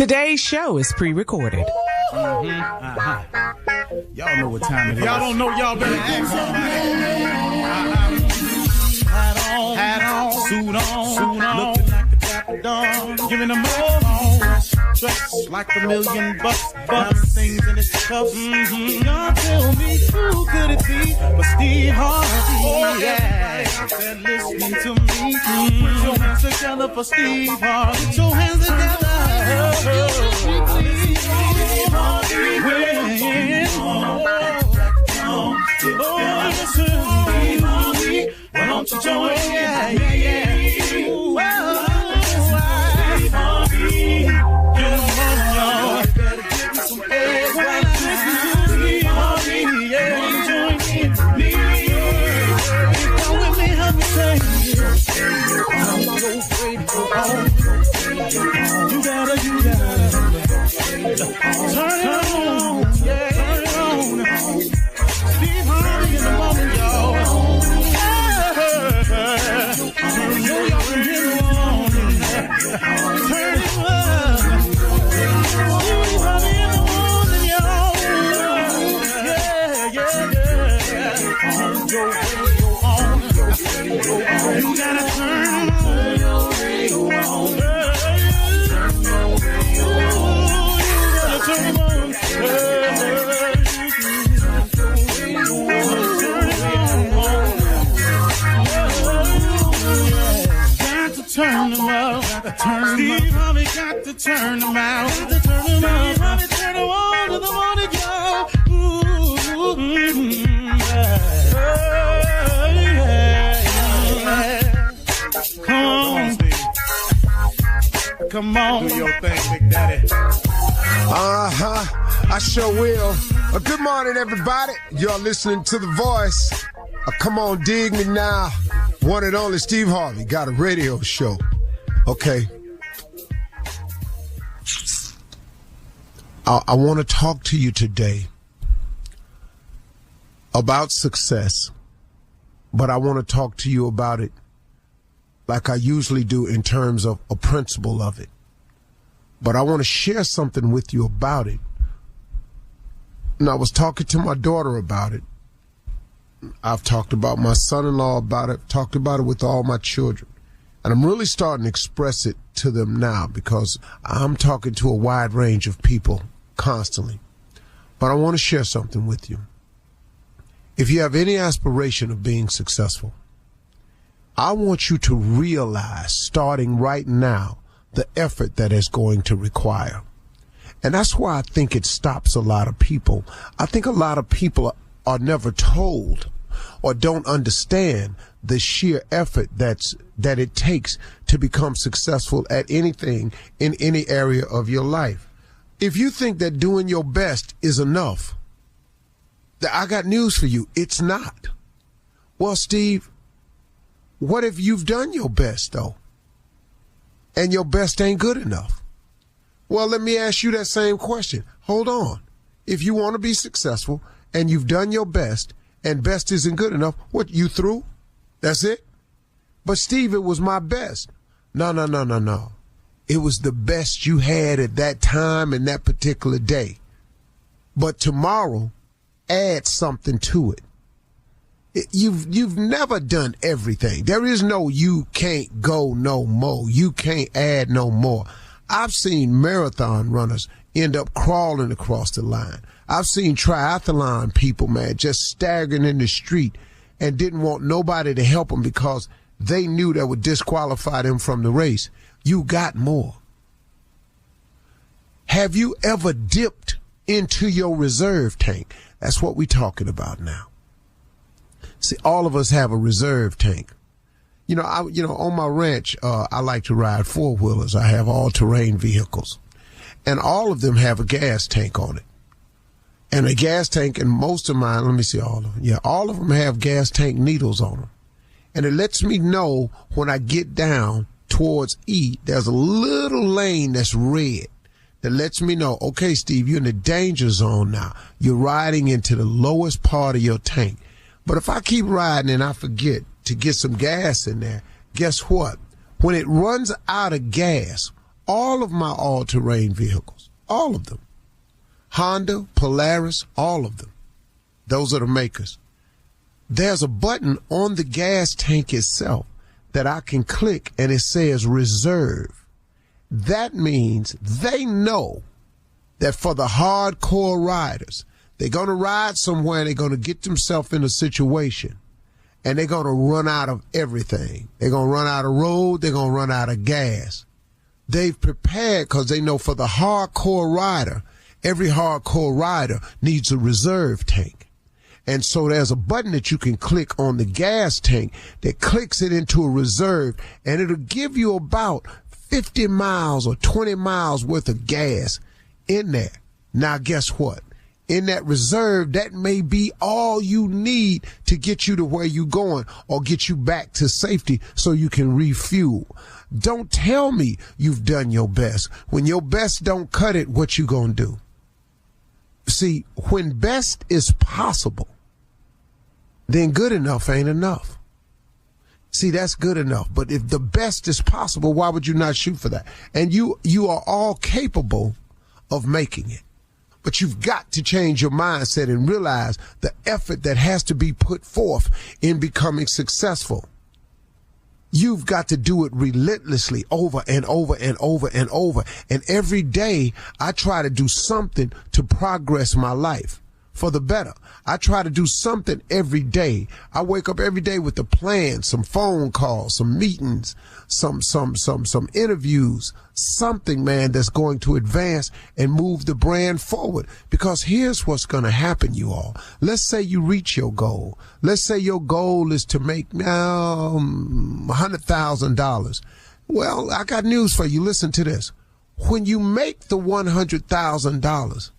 Today's show is pre-recorded. Y'all know what time it is. Y'all don't know, y'all better ask somebody. Hat on, suit on, looking like the Dapper Dawn, giving them all dressed like $1 million bucks, things in his cuffs. Y'all tell me who could it be but Steve Harvey? Oh yeah, and listening to me. Put your hands together for Steve Harvey. Put your hands together. Steve Harvey, why don't you join? Yeah. You gotta turn it on, turn it on. Steve Harvey in the moment, y'all. Turn it on. Turn it on. Steve Harvey in the morning, y'all. Yeah. You gotta turn your radio on. Turn them out. Steve Harvey got to turn them out. Steve Harvey turn them on to the morning, y'all. Come on, Steve. Come on. Do your thing, Big Daddy. I sure will. Good morning, everybody. Y'all listening to The Voice. Come on, dig me now. One and only Steve Harvey got a radio show. Okay. I want to talk to you today about success, but I want to talk to you about it like I usually do in terms of a principle of it. But I want to share something with you about it. And I was talking to my daughter about it. I've talked about my son-in-law about it, talked about it with all my children. And I'm really starting to express it to them now because I'm talking to a wide range of people constantly. But I want to share something with you. If you have any aspiration of being successful, I want you to realize, starting right now, the effort that it's going to require. And that's why I think it stops a lot of people. I think a lot of people are never told or don't understand the sheer effort that it takes to become successful at anything in any area of your life. If you think that doing your best is enough, I got news for you. It's not. Well, Steve, what if you've done your best, though, and your best ain't good enough? Well, let me ask you that same question. Hold on. If you want to be successful and you've done your best and best isn't good enough, what, you through? That's it? But Steve, it was my best. No. It was the best you had at that time and that particular day. But tomorrow, add something to it. You've never done everything. There is no you can't go no more. You can't add no more. I've seen marathon runners end up crawling across the line. I've seen triathlon people, man, just staggering in the street and didn't want nobody to help them because they knew that would disqualify them from the race. You got more. Have you ever dipped into your reserve tank? That's what we're talking about now. See, all of us have a reserve tank. On my ranch, I like to ride four-wheelers. I have all-terrain vehicles. And all of them have a gas tank on it. And a gas tank, and most of mine, let me see all of them. Yeah, all of them have gas tank needles on them. And it lets me know when I get down towards E, there's a little lane that's red that lets me know, okay, Steve, you're in the danger zone now. You're riding into the lowest part of your tank. But if I keep riding and I forget to get some gas in there, guess what? When it runs out of gas, all of my all-terrain vehicles, all of them, Honda, Polaris, all of them, those are the makers. There's a button on the gas tank itself that I can click and it says reserve. That means they know that for the hardcore riders, they're going to ride somewhere and they're going to get themselves in a situation and they're going to run out of everything. They're going to run out of road. They're going to run out of gas. They've prepared because they know for the hardcore rider, every hardcore rider needs a reserve tank. And so there's a button that you can click on the gas tank that clicks it into a reserve, and it'll give you about 50 miles or 20 miles worth of gas in there. Now, guess what? In that reserve, that may be all you need to get you to where you're going or get you back to safety so you can refuel. Don't tell me you've done your best. When your best don't cut it, what you gonna do? See, when best is possible, then good enough ain't enough. See, that's good enough. But if the best is possible, why would you not shoot for that? And you are all capable of making it. But you've got to change your mindset and realize the effort that has to be put forth in becoming successful. You've got to do it relentlessly over and over and over and over. And every day I try to do something to progress my life for the better. I try to do something every day. I wake up every day with a plan, some phone calls, some meetings, some interviews, something, man, that's going to advance and move the brand forward. Because here's what's going to happen, you all. Let's say you reach your goal. Let's say your goal is to make $100,000. Well, I got news for you. Listen to this. When you make the $100,000,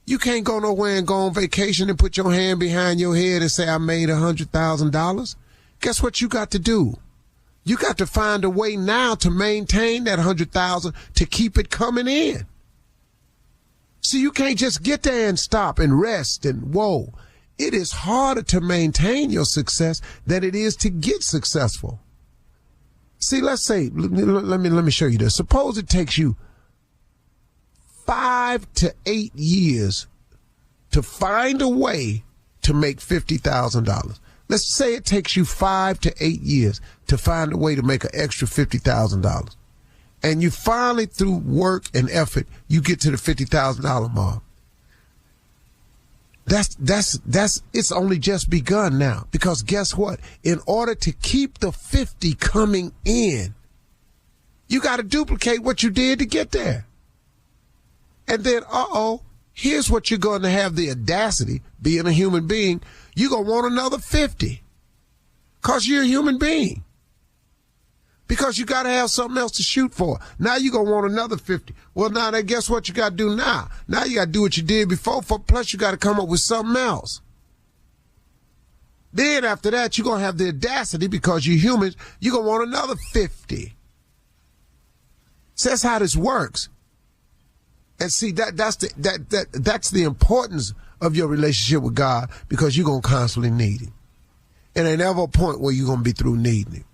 you can't go nowhere and go on vacation and put your hand behind your head and say, I made $100,000. Guess what you got to do? You got to find a way now to maintain that $100,000 to keep it coming in. See, you can't just get there and stop and rest and whoa. It is harder to maintain your success than it is to get successful. See, let's say, let me show you this. Suppose it takes you 5 to 8 years to find a way to make $50,000. Let's say it takes you 5 to 8 years to find a way to make an extra $50,000. And you finally, through work and effort, you get to the $50,000 mark. It's only just begun now. Because guess what? In order to keep the 50 coming in, you got to duplicate what you did to get there. And then, here's what you're going to have the audacity, being a human being, you're going to want another 50. Because you're a human being. Because you got to have something else to shoot for. Now you're going to want another 50. Well, now, then guess what you got to do now? Now you got to do what you did before, plus you got to come up with something else. Then after that, you're going to have the audacity, because you're humans, you're going to want another 50. So that's how this works. And see, that's the importance of your relationship with God, because you're going to constantly need Him. And ain't ever a point where you're going to be through needing Him.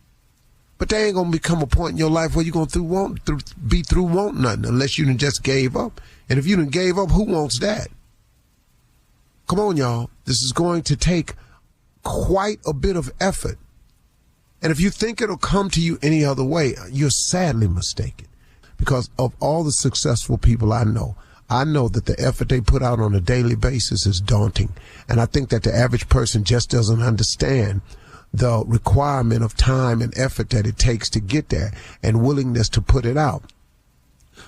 But there ain't going to become a point in your life where you're going to be through wanting nothing, unless you done just gave up. And if you done gave up, who wants that? Come on, y'all. This is going to take quite a bit of effort. And if you think it'll come to you any other way, you're sadly mistaken. Because of all the successful people I know that the effort they put out on a daily basis is daunting. And I think that the average person just doesn't understand the requirement of time and effort that it takes to get there and willingness to put it out.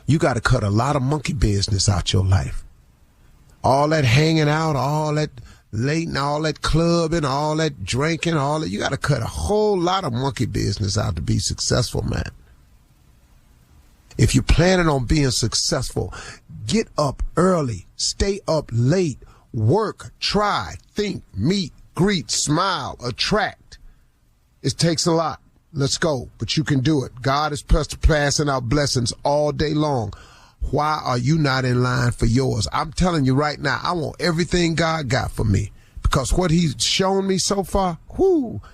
You got to cut a lot of monkey business out your life. All that hanging out, all that late and all that clubbing, all that drinking, you got to cut a whole lot of monkey business out to be successful, man. If you're planning on being successful, get up early, stay up late, work, try, think, meet, greet, smile, attract. It takes a lot. Let's go. But you can do it. God is passing out blessings all day long. Why are you not in line for yours? I'm telling you right now, I want everything God got for me. Because what He's shown me so far,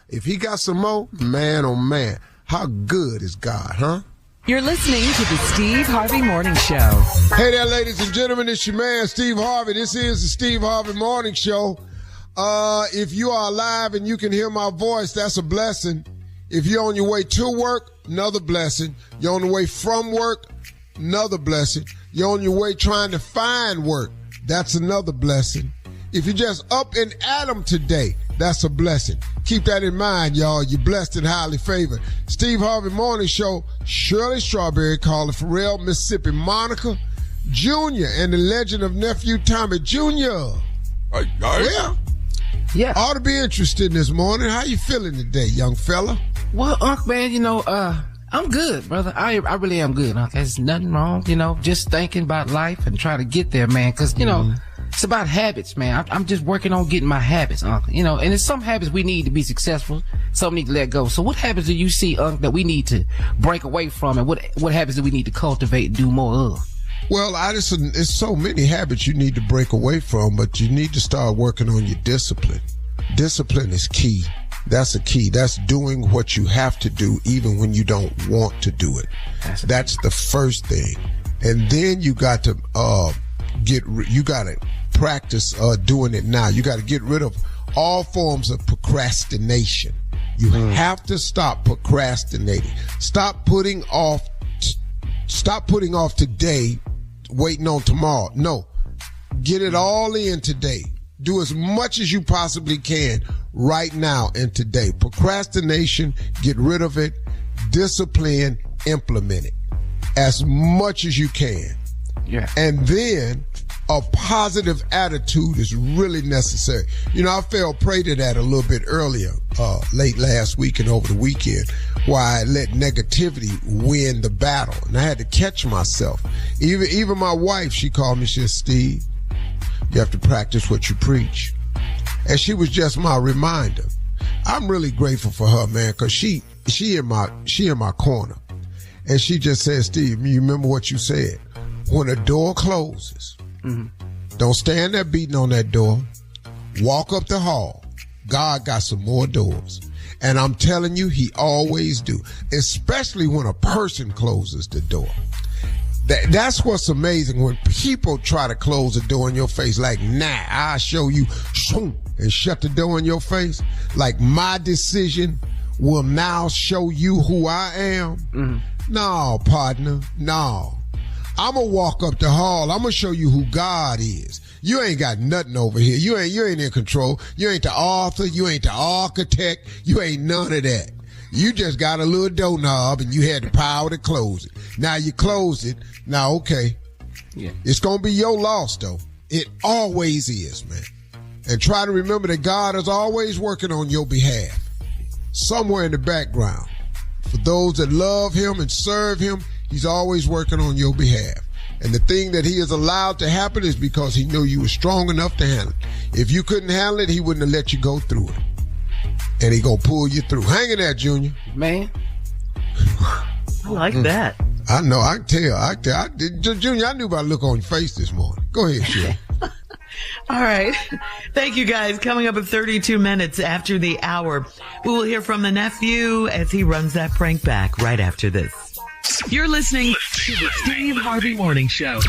if He got some more, man, oh man, how good is God, huh? You're listening to the Steve Harvey Morning Show. Hey there, ladies and gentlemen. It's your man, Steve Harvey. This is the Steve Harvey Morning Show. If you are alive and you can hear my voice, that's a blessing. If you're on your way to work, another blessing. You're on the way from work, another blessing. You're on your way trying to find work, that's another blessing. If you're just up and at 'em today, that's a blessing. Keep that in mind, y'all. You're blessed and highly favored. Steve Harvey Morning Show, Shirley Strawberry, Carla Farrell, Mississippi Monica, Junior, and the legend of Nephew Tommy Jr. Well, yeah, ought to be interested this morning. How you feeling today, young fella? Well, Unc, man, I'm good, brother. I really am good, Unc. There's nothing wrong, just thinking about life and trying to get there, man. Cause, it's about habits, man. I'm just working on getting my habits, Unc. And there's some habits we need to be successful. Some need to let go. So what habits do you see, Unc, that we need to break away from? And what habits do we need to cultivate and do more of? Well, it's so many habits you need to break away from, but you need to start working on your discipline. Discipline is key. That's a key. That's doing what you have to do even when you don't want to do it. That's the first thing. And then you got to practice doing it now. You got to get rid of all forms of procrastination. You have to stop procrastinating. Stop putting off today, waiting on tomorrow. No. Get it all in today. Do as much as you possibly can right now and today. Procrastination, get rid of it. Discipline, implement it as much as you can. Yeah. And then a positive attitude is really necessary. I fell prey to that a little bit earlier, late last week and over the weekend, where I let negativity win the battle. And I had to catch myself. Even my wife, she called me, she said, Steve, you have to practice what you preach. And she was just my reminder. I'm really grateful for her, man, because she in my corner. And she just said, Steve, you remember what you said? When a door closes, don't stand there beating on that door. Walk up the hall. God got some more doors. And I'm telling you, he always do, especially when a person closes the door. That's what's amazing, when people try to close the door in your face, like, nah, I'll show you, and shut the door in your face. Like, my decision will now show you who I am. No, partner, no. I'm going to walk up the hall. I'm going to show you who God is. You ain't got nothing over here. You ain't in control. You ain't the author. You ain't the architect. You ain't none of that. You just got a little doorknob and you had the power to close it. Now you close it. Now, okay. Yeah. It's going to be your loss, though. It always is, man. And try to remember that God is always working on your behalf. Somewhere in the background. For those that love him and serve him, he's always working on your behalf. And the thing that he has allowed to happen is because he knew you were strong enough to handle it. If you couldn't handle it, he wouldn't have let you go through it. And he gonna pull you through. Hang in there, Junior. Man. I like that. I know. I can tell. Junior, I knew by the look on your face this morning. Go ahead, Shirley. All right. Thank you, guys. Coming up at 32 minutes after the hour, we will hear from the nephew as he runs that prank back right after this. You're listening to the Steve Harvey Morning Show.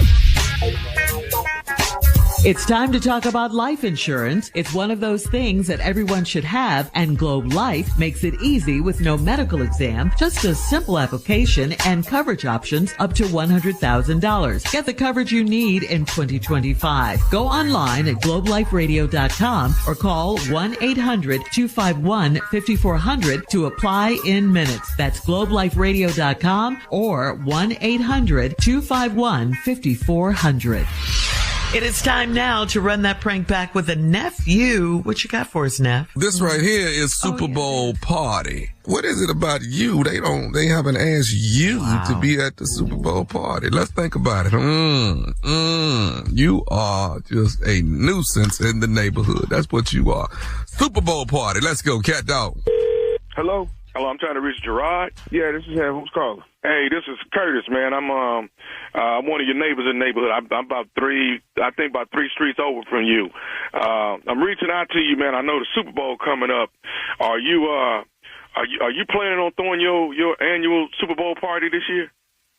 It's time to talk about life insurance. It's one of those things that everyone should have, and Globe Life makes it easy with no medical exam, just a simple application and coverage options up to $100,000. Get the coverage you need in 2025. Go online at globeliferadio.com or call 1-800-251-5400 to apply in minutes. That's globeliferadio.com or 1-800-251-5400. It is time now to run that prank back with a nephew. What you got for us, Neff? This right here is Super Bowl party. What is it about you? They haven't asked you to be at the Super Bowl party. Let's think about it. You are just a nuisance in the neighborhood. That's what you are. Super Bowl party. Let's go, cat dog. Hello, I'm trying to reach Gerard. Yeah, this is him. Who's calling? Hey, this is Curtis, man. I'm one of your neighbors in the neighborhood. I'm about three streets over from you. I'm reaching out to you, man. I know the Super Bowl coming up. Are you planning on throwing your annual Super Bowl party this year?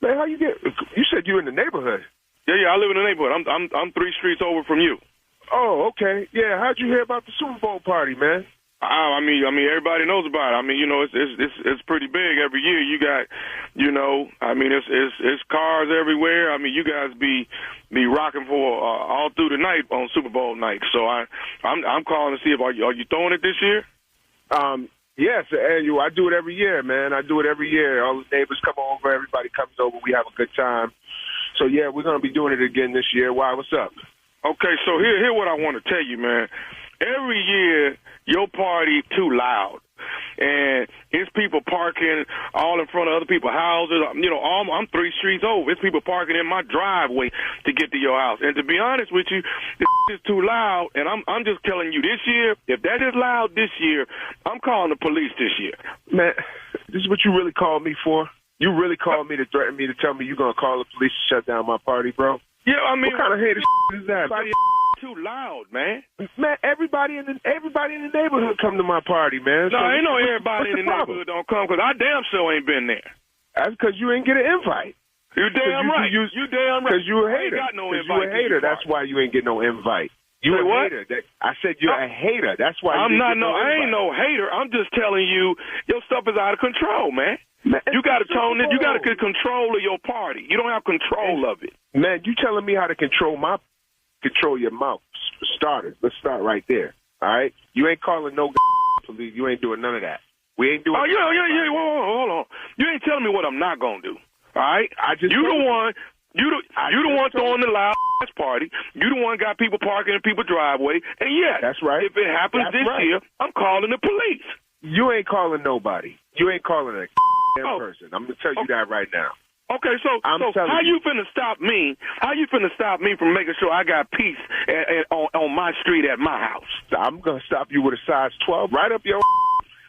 Man, how you get? You said you in the neighborhood. Yeah, I live in the neighborhood. I'm 3 streets over from you. Oh, okay. Yeah, how'd you hear about the Super Bowl party, man? I mean, everybody knows about it. I mean, it's pretty big every year. You got, it's cars everywhere. I mean, you guys be rocking for all through the night on Super Bowl night. So I'm calling to see if are you throwing it this year? Yes, annual. I do it every year, man. I do it every year. All the neighbors come over. Everybody comes over. We have a good time. So yeah, we're gonna be doing it again this year. Why? What's up? Okay, so here what I want to tell you, man. Every year, your party too loud. And it's people parking all in front of other people's houses. I'm 3 streets over. It's people parking in my driveway to get to your house. And to be honest with you, this is too loud. And I'm just telling you, this year, if that is loud this year, I'm calling the police this year. Man, this is what you really called me for? You really called me to threaten me to tell me you're going to call the police to shut down my party, bro? Yeah, I mean, what kind of hater is that? Too loud, man. Man, everybody in the neighborhood come to my party, man. No, ain't no everybody in the neighborhood don't come because I damn sure ain't been there. That's because you ain't get an invite. You damn right. You damn right. Because you a hater. Because you a hater. That's why you ain't get no invite. You a hater. I said you're a hater. That's why you I ain't no hater. I'm just telling you, your stuff is out of controu, man. You got to tone it. You got to get control of your party. You don't have control of it. Man, you telling me how to control your mouth. For starters, let's start right there. All right? You ain't calling no police. You ain't doing none of that. We ain't doing. Oh yeah. Hold on. You ain't telling me what I'm not gonna do. All right? You the one. You the one throwing the loud ass party. You the one got people parking in people's driveway. And yes, that's right. If it happens this year, I'm calling the police. You ain't calling nobody. You ain't calling a person. I'm gonna tell you that right now. Okay, so how you finna stop me? How you finna stop me from making sure I got peace on my street at my house? I'm gonna stop you with a size 12 right up your.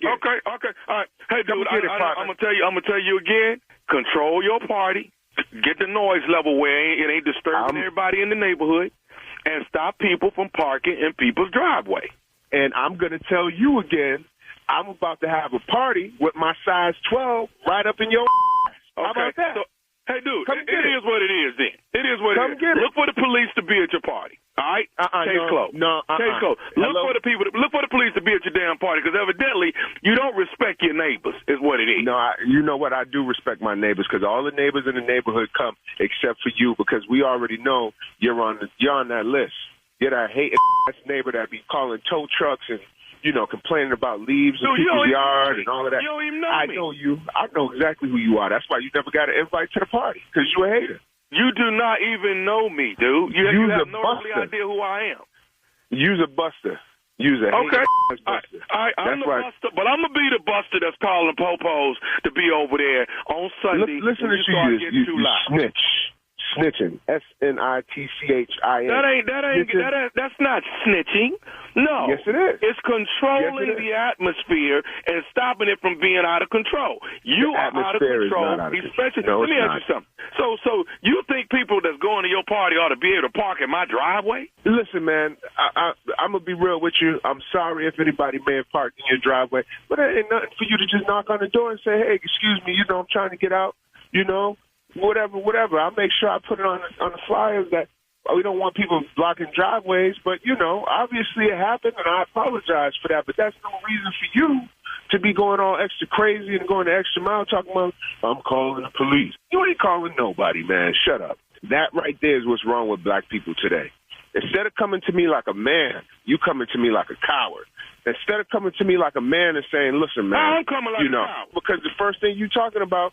Yeah. Okay, all right. Hey, dude, I'm gonna tell you again. Control your party. Get the noise level where it ain't disturbing everybody in the neighborhood, and stop people from parking in people's driveway. And I'm gonna tell you again. I'm about to have a party with my size 12 right up in your. How about that? So, hey, dude, it is what it is then. It is what it is. Look for the police to be at your party. All right? Case closed. Case closed. Look for the police to be at your damn party because evidently you don't respect your neighbors is what it is. No, you know what? I do respect my neighbors because all the neighbors in the neighborhood come except for you because we already know you're on that list. You're that hating neighbor that be calling tow trucks and complaining about leaves in people's yard and all of that. You don't even know me. I know you. I know exactly who you are. That's why you never got an invite to the party, because you a hater. You do not even know me, dude. You have no idea who I am. You's a buster. You's a hater. Buster. All right, I'm the buster, but I'm going to be the buster that's calling popos to be over there on Sunday. Listen to you snitch. Snitching. SNITCHIN. That's not snitching. No. Yes, it is. It's controlling the atmosphere and stopping it from being out of control. You are out of control. Let me ask you something. So you think people that's going to your party ought to be able to park in my driveway? Listen, man, I'm going to be real with you. I'm sorry if anybody may have parked in your driveway, but it ain't nothing for you to just knock on the door and say, hey, excuse me, I'm trying to get out, whatever. I'll make sure I put it on the flyers that we don't want people blocking driveways, but, obviously it happened, and I apologize for that, but that's no reason for you to be going all extra crazy and going the extra mile talking about, I'm calling the police. You ain't calling nobody, man. Shut up. That right there is what's wrong with black people today. Instead of coming to me like a man, you coming to me like a coward. Instead of coming to me like a man and saying, listen, man, I'm coming like a coward. Because the first thing you talking about,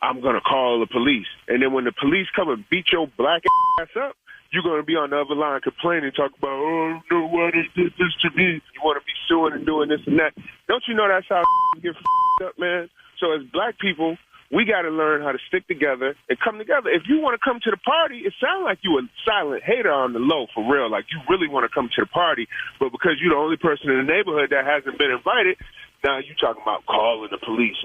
I'm going to call the police. And then when the police come and beat your black ass up, you're going to be on the other line complaining, talk about, why they did this to me. You want to be suing and doing this and that. Don't you know that's how get up, man? So as black people, we got to learn how to stick together and come together. If you want to come to the party, it sounds like you a silent hater on the low, for real. Like you really want to come to the party, but because you're the only person in the neighborhood that hasn't been invited, now you talking about calling the police.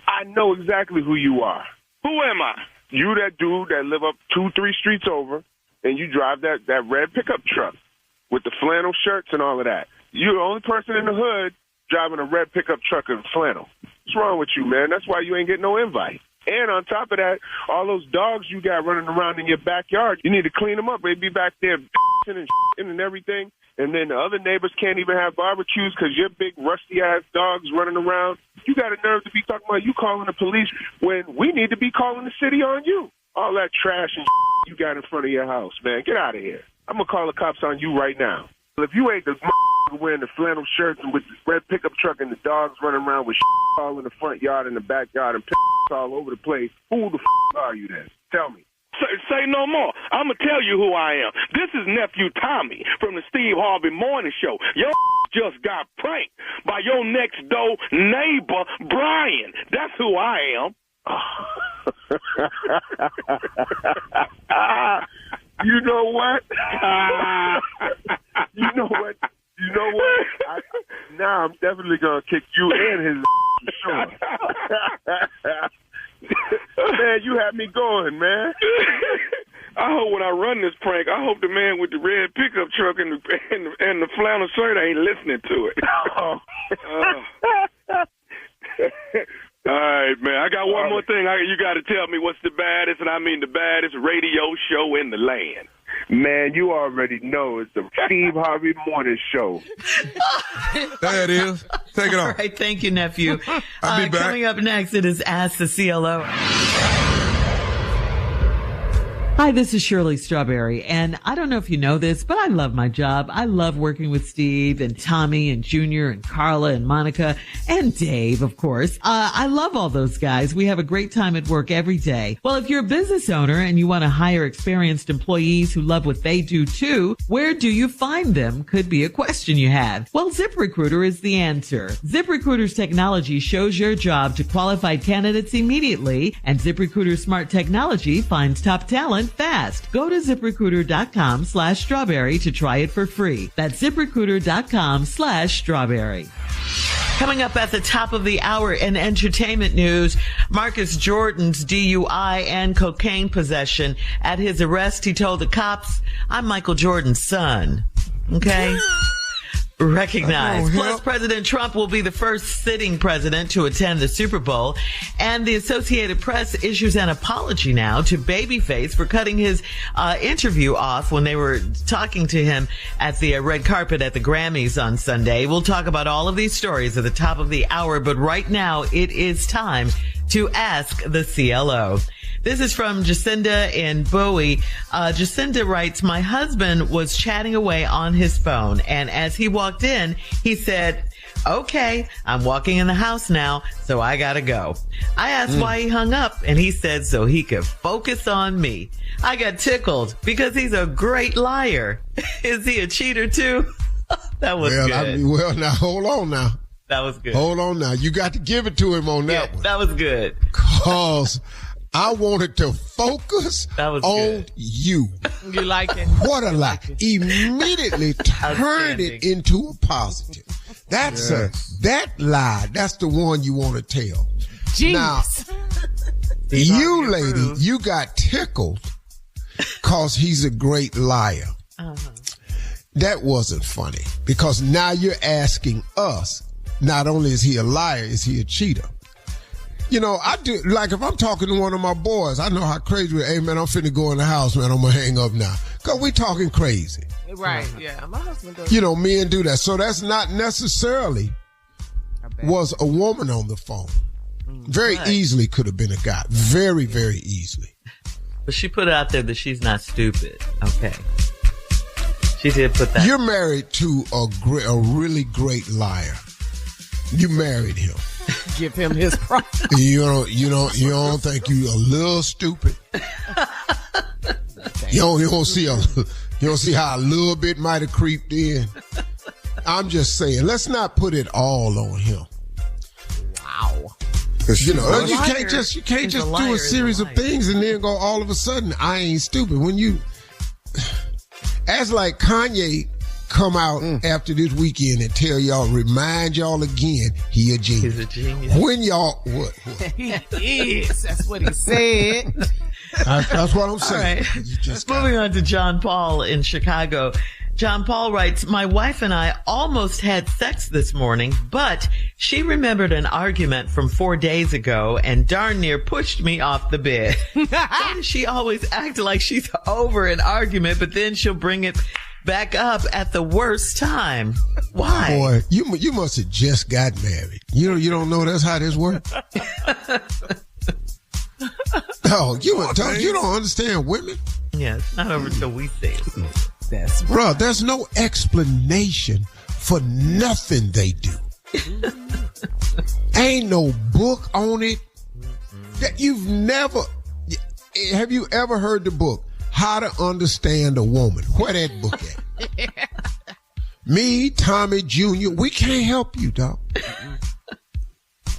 I know exactly who you are. Who am I? You that dude that live up 2-3 streets over, and you drive that red pickup truck with the flannel shirts and all of that. You're the only person in the hood driving a red pickup truck and flannel. What's wrong with you, man? That's why you ain't getting no invite. And on top of that, all those dogs you got running around in your backyard, you need to clean them up. They'd be back there and everything. And then the other neighbors can't even have barbecues because your big rusty-ass dogs running around. You got a nerve to be talking about you calling the police when we need to be calling the city on you. All that trash and you got in front of your house, man. Get out of here. I'm going to call the cops on you right now. If you ain't the wearing the flannel shirts and with the red pickup truck and the dogs running around with all in the front yard and the backyard and all over the place, who the are you then? Tell me. Say no more. I'm going to tell you who I am. This is Nephew Tommy from the Steve Harvey Morning Show. Your just got pranked by your next door neighbor, Brian. That's who I am. You know what? You know what? Now I'm definitely going to kick you and his for sure. Man, you had me going, man. I hope when I run this prank, I hope the man with the red pickup truck and the flannel shirt ain't listening to it. All right, man. I got one more thing. You got to tell me what's the baddest, and I mean the baddest radio show in the land. Man, you already know it's the Steve Harvey Morning Show. There it is. Take it on. All right, thank you, nephew. I'll be back. Coming up next, it is Ask the CLO. Hi, this is Shirley Strawberry, and I don't know if you know this, but I love my job. I love working with Steve and Tommy and Junior and Carla and Monica and Dave, of course. I love all those guys. We have a great time at work every day. Well, if you're a business owner and you want to hire experienced employees who love what they do too, where do you find them? Could be a question you have. Well, ZipRecruiter is the answer. ZipRecruiter's technology shows your job to qualified candidates immediately, and ZipRecruiter's smart technology finds top talent fast. Go to ZipRecruiter.com/strawberry to try it for free. That's ZipRecruiter.com/strawberry. Coming up at the top of the hour in entertainment news, Marcus Jordan's DUI and cocaine possession. At his arrest, he told the cops, "I'm Michael Jordan's son." Okay? Recognized. Plus, President Trump will be the first sitting president to attend the Super Bowl. And the Associated Press issues an apology now to Babyface for cutting his interview off when they were talking to him at the red carpet at the Grammys on Sunday. We'll talk about all of these stories at the top of the hour, but right now it is time to ask the CLO. This is from Jacinda in Bowie. Jacinda writes, "My husband was chatting away on his phone, and as he walked in, he said, 'Okay, I'm walking in the house now, so I gotta go.' I asked why he hung up, and he said so he could focus on me. I got tickled because he's a great liar. Is he a cheater too?" That was good. Now hold on now. That was good. Hold on now. You got to give it to him on that one. That was good. Cause I wanted to focus on good. you. You like it? What a lie. Immediately turn it into a positive. That's that lie. That's the one you want to tell. Jeez. Now, you lady, you got tickled cause he's a great liar. That wasn't funny because now you're asking us, not only is he a liar, is he a cheater? You know, I do, like if I'm talking to one of my boys, I know how crazy we are. Hey, man, I'm finna go in the house, man. I'm gonna hang up now. Because we talking crazy. Right, yeah. My husband does. You know, men do that. So that's not necessarily was a woman on the phone. Very easily could have been a guy. Very, very easily. But she put it out there that she's not stupid. Okay. She did put that. You're married to a really great liar. You married him. Give him his price. You don't think you a little stupid? You don't see how a little bit might have creeped in. I'm just saying, let's not put it all on him. Wow. You know, you can't just do a series of things and then go all of a sudden, I ain't stupid. When you, as like Kanye come out after this weekend and tell y'all, remind y'all again, he a genius. He's a genius. When y'all, what? He is. That's what he said. That's what I'm saying. All right. Moving on to John Paul in Chicago. John Paul writes, my wife and I almost had sex this morning, but she remembered an argument from 4 days ago and darn near pushed me off the bed. Why does she always act like she's over an argument, but then she'll bring it back up at the worst time? Why? Boy, you must have just got married. You don't know that's how this works? No, you don't understand women? Yeah, it's not over till we say it. Bro, there's no explanation for nothing they do. Ain't no book on it. Have you ever heard the book, How to Understand a Woman? Where that book at? Me, Tommy Jr., we can't help you, dog.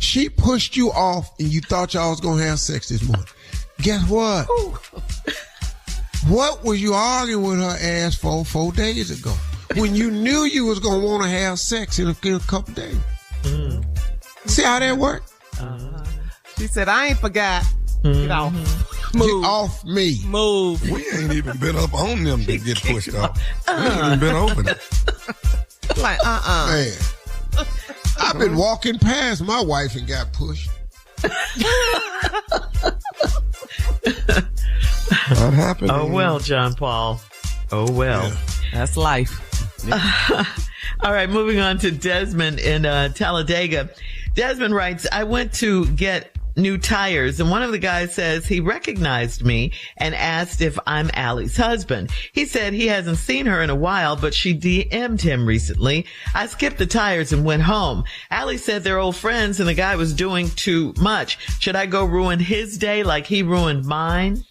She pushed you off and you thought y'all was going to have sex this morning. Guess what? What was you arguing with her ass for 4 days ago when you knew you was going to want to have sex in a couple days? See how that worked? She said, I ain't forgot. Get off. Move. Get off me. Move. We ain't even been up on them to get pushed off. We ain't even been open it. Like, Man, I've been walking past my wife and got pushed. That happened. Oh, well, John Paul. Oh, well. Yeah. That's life. All right, moving on to Desmond in Talladega. Desmond writes, I went to get new tires, and one of the guys says he recognized me and asked if I'm Allie's husband. He said he hasn't seen her in a while, but she DM'd him recently. I skipped the tires and went home. Allie said they're old friends and the guy was doing too much. Should I go ruin his day like he ruined mine?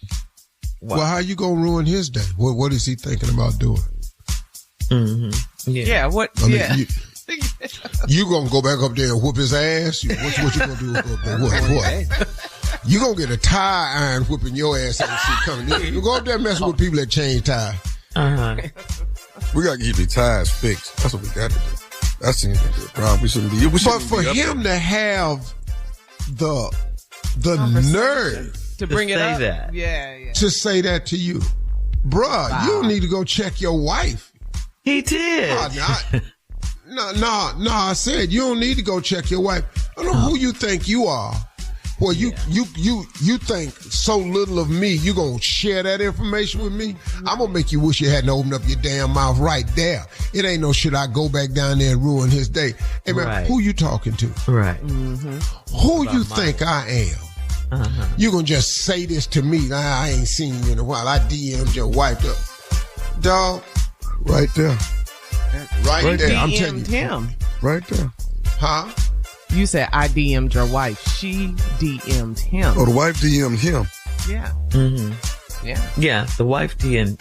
Well, how you gonna ruin his day? What is he thinking about doing? Mm-hmm. Yeah, what? I mean, Yeah. You gonna go back up there and whoop his ass? What you gonna do? What? You gonna get a tire iron whooping your ass as she coming? You go up there messing with people that change tires. We gotta get the tires fixed. That's what we got to do. That seems to be a problem. We shouldn't be. But for him to have the nerve To bring it up. That. Yeah. to say that to you, bruh, you need to go check your wife. He did. No, I said you don't need to go check your wife. I don't know who you think you are. Well, you think so little of me, you gonna share that information with me? I'm gonna make you wish you hadn't opened up your damn mouth right there. It ain't no shit I go back down there and ruin his day. Hey man, who you talking to? Right. Who you think I am? You gonna just say this to me? I ain't seen you in a while. I DM'd your wife up. Dog, Right there. right there. I'm telling DM'd you. him. Right there. Huh? You said I DM'd your wife. She DM'd him. Oh, the wife DM'd him. Yeah. Yeah. Yeah, the wife DM'd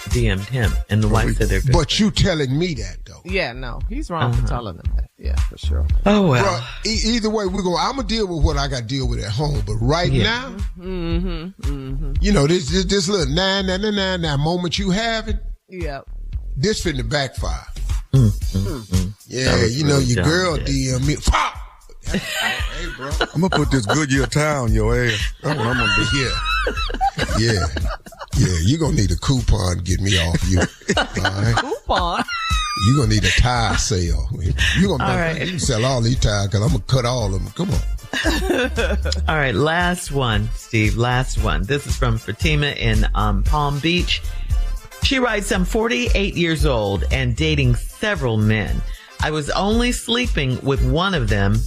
him, and the wife said they're good. But you telling me that though. Yeah, no. He's wrong for telling them that. Yeah, for sure. Oh, well. Bruh, either way, I'm gonna deal with what I got to deal with at home. But right now, you know, this little nah moment you having, Yep. this finna backfire. Yeah, you know, your girl DM me. Pop! Hey, bro. I'm gonna put this Goodyear tire on your ass. That's what I'm gonna do. Yeah, you gonna need a coupon to get me off you. All right? Coupon. You gonna need a tire sale. You gonna right. you can sell all these tires because I'm gonna cut all of them. Come on. All right, last one, Steve. Last one. This is from Fatima in Palm Beach. She writes, I'm 48 years old and dating several men. I was only sleeping with one of them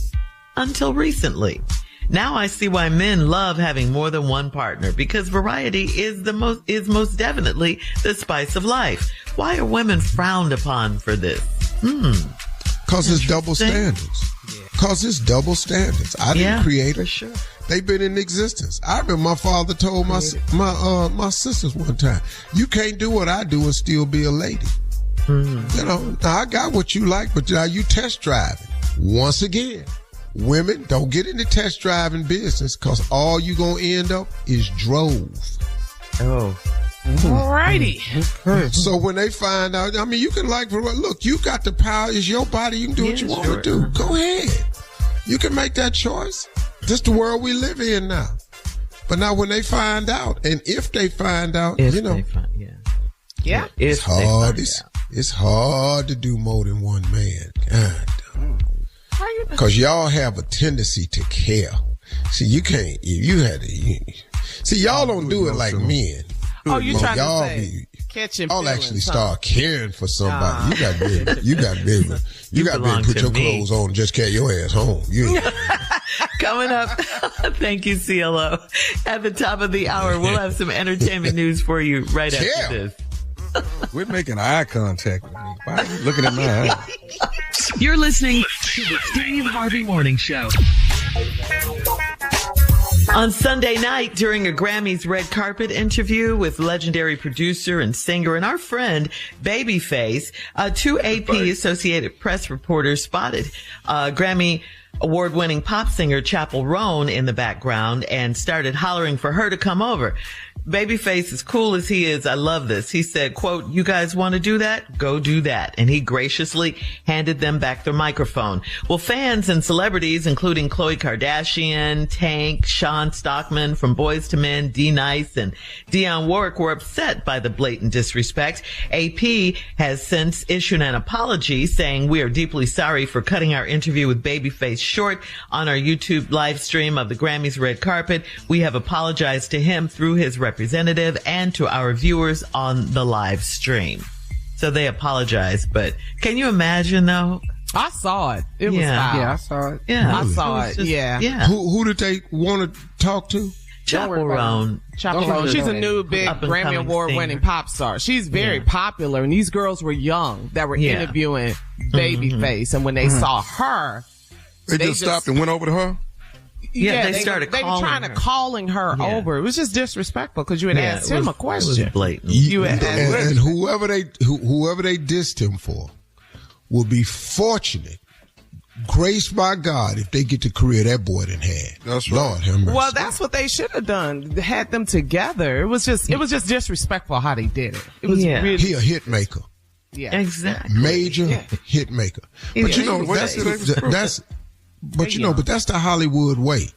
until recently. Now I see why men love having more than one partner, because variety is most definitely the spice of life. Why are women frowned upon for this? Cause it's double standards. Cause it's double standards. I didn't create it. For sure. They've been in existence. I remember my father told my sisters one time, you can't do what I do and still be a lady. You know, now I got what you like, but now you test driving. Once again, women, don't get into test driving business because all you gonna end up is drove. Oh. Alrighty. So when they find out, I mean, you can look, you got the power. It's your body. You can do what you want to do. Go ahead. You can make that choice. This the world we live in now. But now when they find out, and if they find out, Yeah. it's hard. It's hard to do more than one man. God. Because y'all have a tendency to care. See, you can't, see, y'all don't do it like men. Oh, you trying y'all to say catching y'all feelings, actually huh? start caring for somebody. You got business. You got to put your clothes on and just carry your ass home. Coming up, thank you, CLO. At the top of the hour, we'll have some entertainment news for you right after this. We're making eye contact with me. Why are you looking at my eyes? You're listening to the Steve Harvey Morning Show. On Sunday night, during a Grammys red carpet interview with legendary producer and singer and our friend Babyface, two AP Associated Press reporters spotted Grammy award-winning pop singer Chappell Roan in the background and started hollering for her to come over. Babyface, as cool as he is, I love this. He said, quote, "You guys want to do that? Go do that." And he graciously handed them back their microphone. Well, fans and celebrities, including Khloe Kardashian, Tank, Sean Stockman from Boyz II Men, D-Nice, and Dionne Warwick were upset by the blatant disrespect. AP has since issued an apology saying, "We are deeply sorry for cutting our interview with Babyface short on our YouTube live stream of the Grammys red carpet. We have apologized to him through his representative and to our viewers on the live stream." So they apologized, but can you imagine though? I saw it. It was foul. Yeah, I saw it. Yeah. I saw it. Just, yeah. Who did they want to talk to? Chappell Roan. She's a new big Grammy Award-winning pop star. She's very popular, and these girls were young that were interviewing Babyface, and when they saw her, they just stopped and went over to her? Yeah, they started they calling were trying her. to calling her over. It was just disrespectful because you had asked him a question. It was blatant. You and whoever they dissed him for will be fortunate, graced by God, if they get the career that boy done had. That's right. Lord have mercy. Well, that's what they should have done. Had them together. It was just disrespectful how they did it. It was really, he a hit maker. yeah, Exactly. Major hit maker. But you know, but that's the Hollywood way.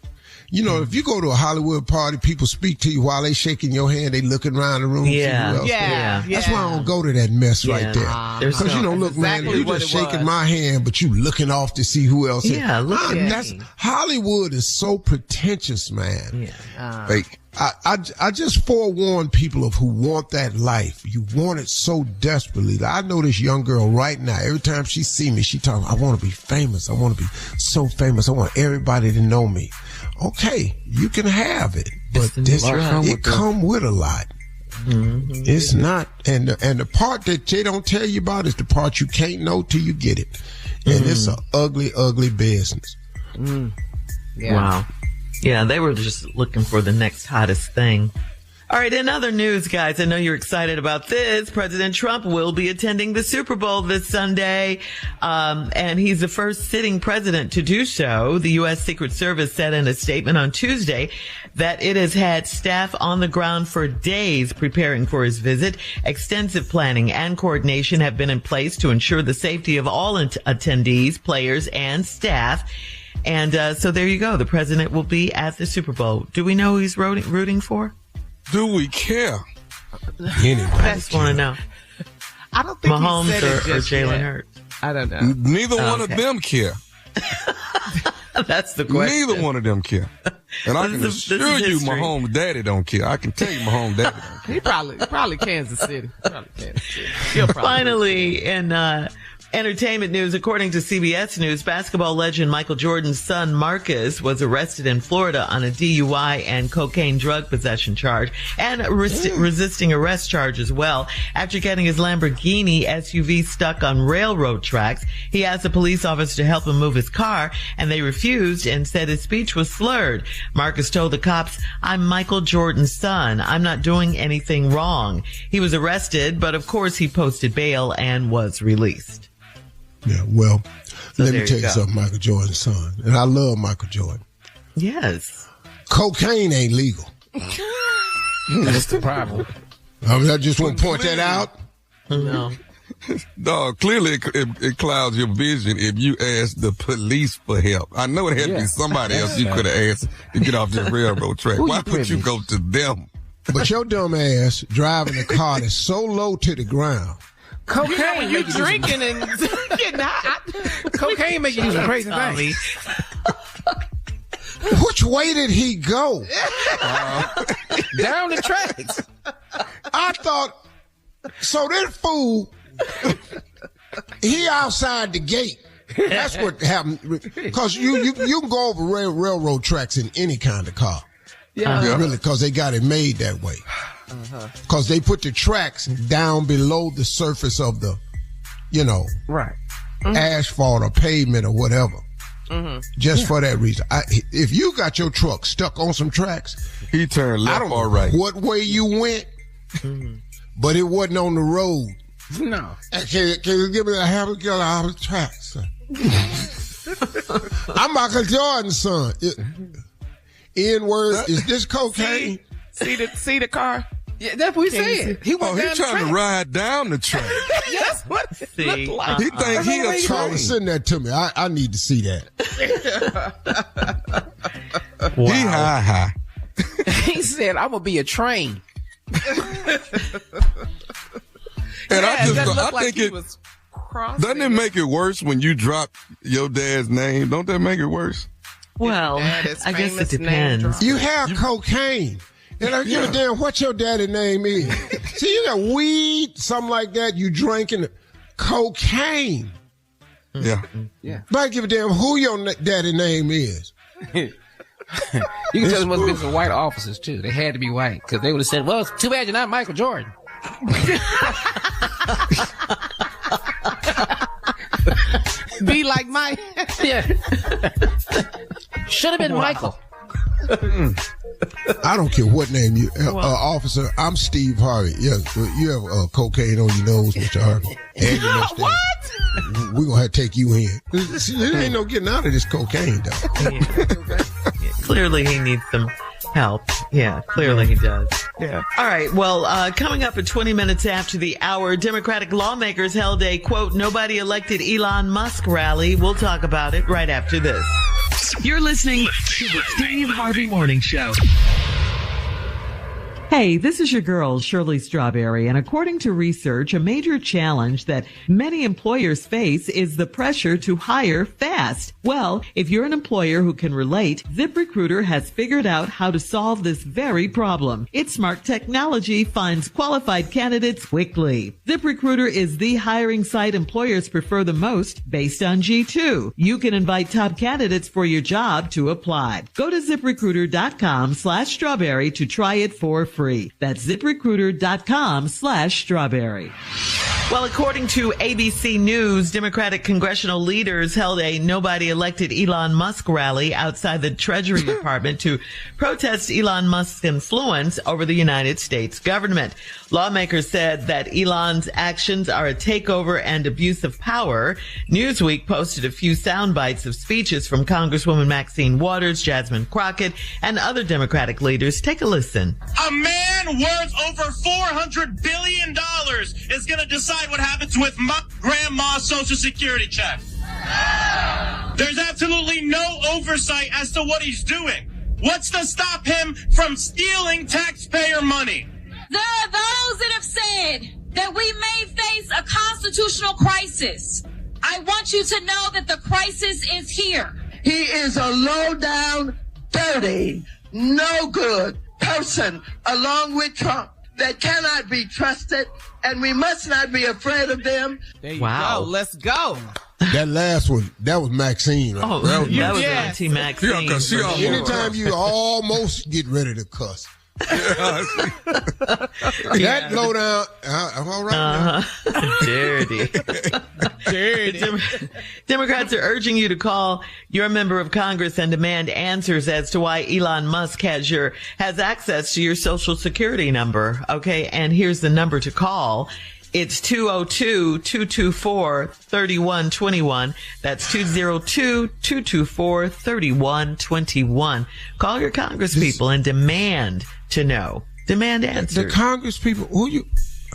You know, if you go to a Hollywood party, people speak to you while they shaking your hand, they looking around the room. Yeah. Yeah. That's why I don't go to that mess right there. Because, you know, look, man, exactly you just shaking my hand, but you looking off to see who else. Yeah, look at that's me. Hollywood is so pretentious, man. Yeah. Fake. I just forewarn people of who want that life. You want it so desperately. I know this young girl right now. Every time she see me, she talking, "I want to be famous. I want to be so famous. I want everybody to know me." Okay, you can have it, but it come with a lot. Mm-hmm. It's not, and the part that they don't tell you about is the part you can't know till you get it, and it's an ugly, ugly business. Yeah. Wow. Yeah, they were just looking for the next hottest thing. All right, in other news, guys, I know you're excited about this. President Trump will be attending the Super Bowl this Sunday, and he's the first sitting president to do so. The U.S. Secret Service said in a statement on Tuesday that it has had staff on the ground for days preparing for his visit. Extensive planning and coordination have been in place to ensure the safety of all attendees, players, and staff. And so there you go. The president will be at the Super Bowl. Do we know who he's rooting for? Do we care? Anyway, I just want to know. I don't think Mahomes he said it or just Jalen yet. Hurts. I don't know. Neither one of them care. That's the question. Neither one of them care. And I can assure you Mahomes' daddy don't care. I can tell you Mahomes' daddy don't care. He probably Kansas City. He'll probably Finally, in entertainment news, according to CBS News, basketball legend Michael Jordan's son Marcus was arrested in Florida on a DUI and cocaine drug possession charge and resisting arrest charge as well. After getting his Lamborghini SUV stuck on railroad tracks, he asked a police officer to help him move his car, and they refused and said his speech was slurred. Marcus told the cops, "I'm Michael Jordan's son. I'm not doing anything wrong." He was arrested, but of course he posted bail and was released. Yeah, well, let me there tell you you go. something, Michael Jordan's son. And I love Michael Jordan. Yes. Cocaine ain't legal. That's the problem. I just want to point that out. No. Dog, clearly it clouds your vision if you ask the police for help. I know it had to be somebody else you could have asked to get off this railroad track. Why would you go to them? But your dumb ass driving a car that's so low to the ground Cocaine, you know, when you drinking and getting high. Cocaine make you do some crazy things. Which way did he go? Down the tracks. I thought, so that fool, he outside the gate. That's what happened. Because you can go over railroad tracks in any kind of car. Yeah. Really, because they got it made that way. Because they put the tracks down below the surface of the, right, asphalt or pavement or whatever. Just for that reason. If you got your truck stuck on some tracks, he turned left or right. I don't know what way you went, but it wasn't on the road. No. Can you give me a half a gallon out of the tracks? I'm Michael Jordan's son. N-word, is this cocaine? See the car? Yeah, that's what he said. He went down he's trying to ride down the track. Yes, what it looked like. He think he a train. Send that to me. I need to see that. Wow. He high. He said, "I'm gonna be a train." And I think it was doesn't it make it worse when you drop your dad's name? Don't that make it worse? Well, I guess it depends. You have cocaine. And I give a damn what your daddy name is. See, you got weed, something like that. You drinking cocaine. Yeah. But I give a damn who your daddy name is. You can tell there must have been some white officers too. They had to be white because they would have said, "Well, it's too bad you're not Michael Jordan." Be like Mike. Yeah. Should have been Michael. I don't care what name you, officer. I'm Steve Harvey. Yeah, you have cocaine on your nose, Mr. Harvey. And your mustache. What? We're going to have to take you in. There ain't no getting out of this cocaine, though. Yeah, clearly he needs some help. Yeah, clearly he does. Yeah. All right. Well, coming up at 20 minutes after the hour, Democratic lawmakers held a, quote, nobody elected Elon Musk rally. We'll talk about it right after this. You're listening to the Steve Harvey Morning Show. Hey, this is your girl, Shirley Strawberry, and according to research, a major challenge that many employers face is the pressure to hire fast. Well, if you're an employer who can relate, ZipRecruiter has figured out how to solve this very problem. Its smart technology finds qualified candidates quickly. ZipRecruiter is the hiring site employers prefer the most based on G2. You can invite top candidates for your job to apply. Go to ZipRecruiter.com/strawberry to try it for free. That's ZipRecruiter.com/strawberry. Well, according to ABC News, Democratic congressional leaders held a nobody elected Elon Musk rally outside the Treasury Department to protest Elon Musk's influence over the United States government. Lawmakers said that Elon's actions are a takeover and abuse of power. Newsweek posted a few sound bites of speeches from Congresswoman Maxine Waters, Jasmine Crockett, and other Democratic leaders. Take a listen. A man worth over $400 billion is going to decide what happens with my grandma's Social Security check. There's absolutely no oversight as to what he's doing. What's to stop him from stealing taxpayer money? There are those that have said that we may face a constitutional crisis. I want you to know that the crisis is here. He is a low-down, dirty, no good person, along with Trump, that cannot be trusted, and we must not be afraid of them. There you go. Let's go. That last one, that was Maxine. Right? Oh, that was Auntie Maxine. Yeah, anytime you almost get ready to cuss. That low down, I'm all right now. Dirty. Democrats are urging you to call your member of Congress and demand answers as to why Elon Musk has access to your Social Security number. Okay, and here's the number to call. It's 202-224-3121. That's 202-224-3121. Call your congresspeople and demand to know. Demand answers. The congresspeople, who you?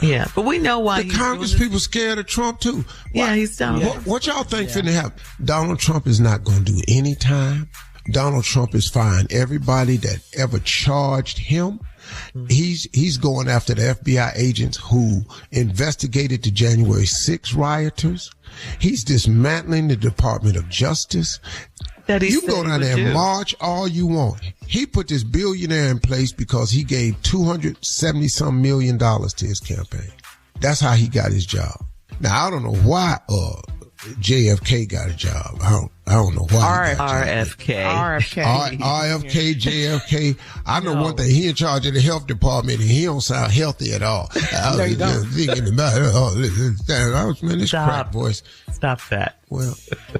Yeah, but we know why. The congresspeople scared of Trump too. Yeah, he's done. What y'all think finna happen? Donald Trump is not going to do any time. Donald Trump is firing everybody that ever charged him. He's going after the FBI agents who investigated the January 6 rioters. He's dismantling the Department of Justice. You go down there and march all you want. He put this billionaire in place because he gave $270-some million to his campaign. That's how he got his job. Now, I don't know why JFK got a job. I don't know why. RFK, JFK. I know one thing. He in charge of the health department, and he don't sound healthy at all. No, you don't. Thinking about this crack voice. Stop that. Well,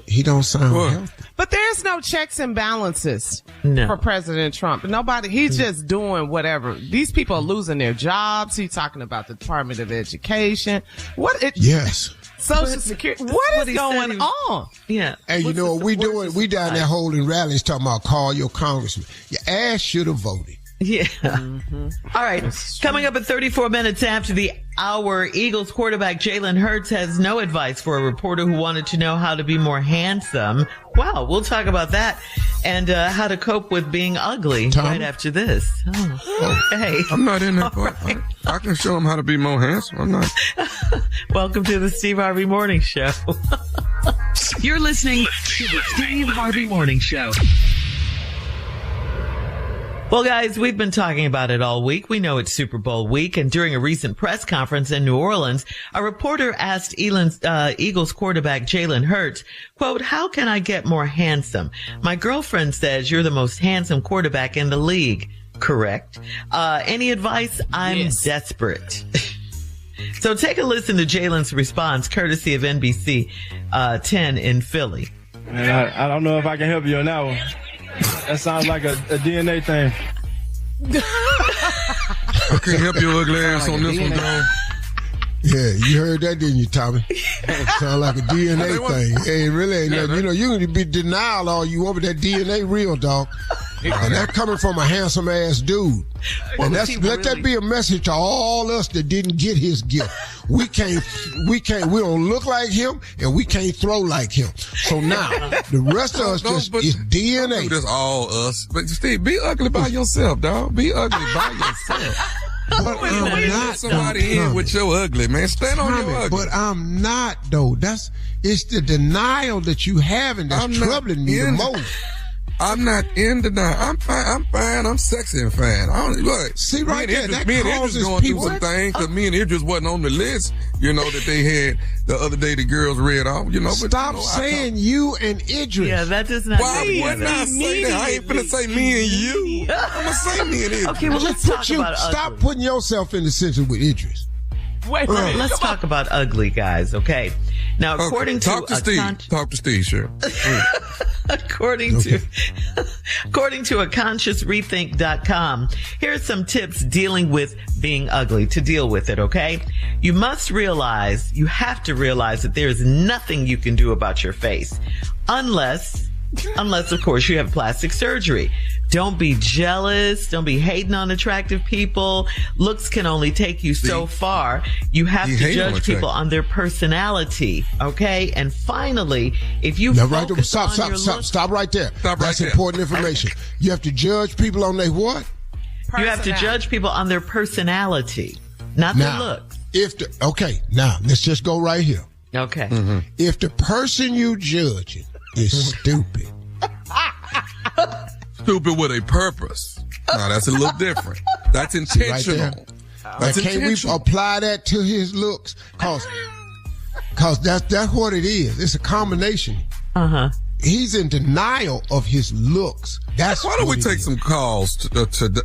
he don't sound healthy. But there's no checks and balances for President Trump. He's just doing whatever. These people are losing their jobs. He's talking about the Department of Education. Yes. Social Security. What is going on? Yeah. Hey, you know what we doing? We down there holding rallies talking about call your congressman. Your ass should have voted. Yeah. All right. Coming up at 34 minutes after the hour, Eagles quarterback Jalen Hurts has no advice for a reporter who wanted to know how to be more handsome. Wow. We'll talk about that and how to cope with being ugly right after this. Okay. I'm not in that part. Right. I can show him how to be more handsome. I'm not. Welcome to the Steve Harvey Morning Show. You're listening to the Steve Harvey Morning Show. Well, guys, we've been talking about it all week. We know it's Super Bowl week, and during a recent press conference in New Orleans, a reporter asked Eagles quarterback Jalen Hurts, quote, "How can I get more handsome? My girlfriend says you're the most handsome quarterback in the league." Correct. Any advice? I'm desperate. So take a listen to Jalen's response, courtesy of NBC 10 in Philly. Man, I don't know if I can help you on that one. That sounds like a DNA thing. I can't help your ugly ass on this one, dog. Yeah, you heard that, didn't you, Tommy? Sound like a DNA thing. Hey, it really ain't nothing. You know, you can be denial all you want, but that DNA real, dog. And that coming from a handsome ass dude. And let that be a message to all us that didn't get his gift. We don't look like him, and we can't throw like him. So now, the rest of us is DNA. That's all us. But Steve, be ugly by yourself, dog. Be ugly by yourself. But I'm not somebody in with your ugly, man. Stand on your ugly. But I'm not, though. It's the denial that you having that's troubling me the most. I'm not in denial. I'm fine. I'm sexy and fine. See right there, that me and causes Idris going people. through some things because me and Idris wasn't on the list. You know that they had the other day. The girls read off. You know, stop saying you and Idris. Yeah, that does not. Why wouldn't I say that? I ain't finna say me and you. I'm gonna say me and Idris. Okay, well let's talk about stop putting yourself in the center with Idris. Wait, let's talk about ugly guys, okay? Now, according to talk to Steve, sure. According to a consciousrethink.com, here are some tips dealing with being ugly to deal with it, okay? You have to realize that there is nothing you can do about your face unless of course you have plastic surgery. Don't be jealous. Don't be hating on attractive people. Looks can only take you so far. You have to judge people on their personality. Okay. And finally, if you stop right there. That's important information. You have to judge people on their what? You have to judge people on their personality, not their looks. Now let's just go right here. Okay. Mm-hmm. If the person you judging is stupid. Stupid with a purpose. Now that's a little different. That's intentional. Right can't we apply that to his looks? Cause that's what it is. It's a combination. He's in denial of his looks. Why don't we take some calls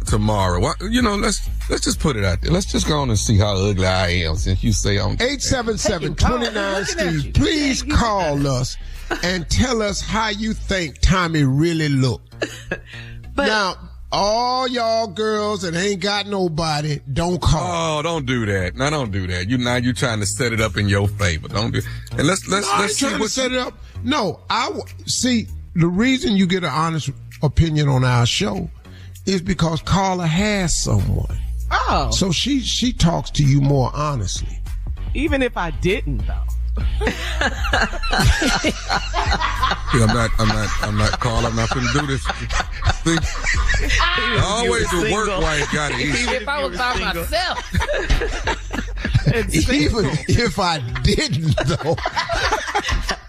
tomorrow? Let's just put it out there. Let's just go on and see how ugly I am since you say I'm 877-29-STEVE. Please call us and tell us how you think Tommy really look. Now, all y'all girls that ain't got nobody, don't call. Oh, don't do that. No, don't do that. You're trying to set it up in your favor. Don't do. And let's see what set it up. No, see the reason you get an honest opinion on our show is because Carla has someone. Oh, so she talks to you more honestly. Even if I didn't, though. I'm not Carl. I'm not gonna do this. See? Always the work wife got it. If I was by myself. Even if I didn't, though.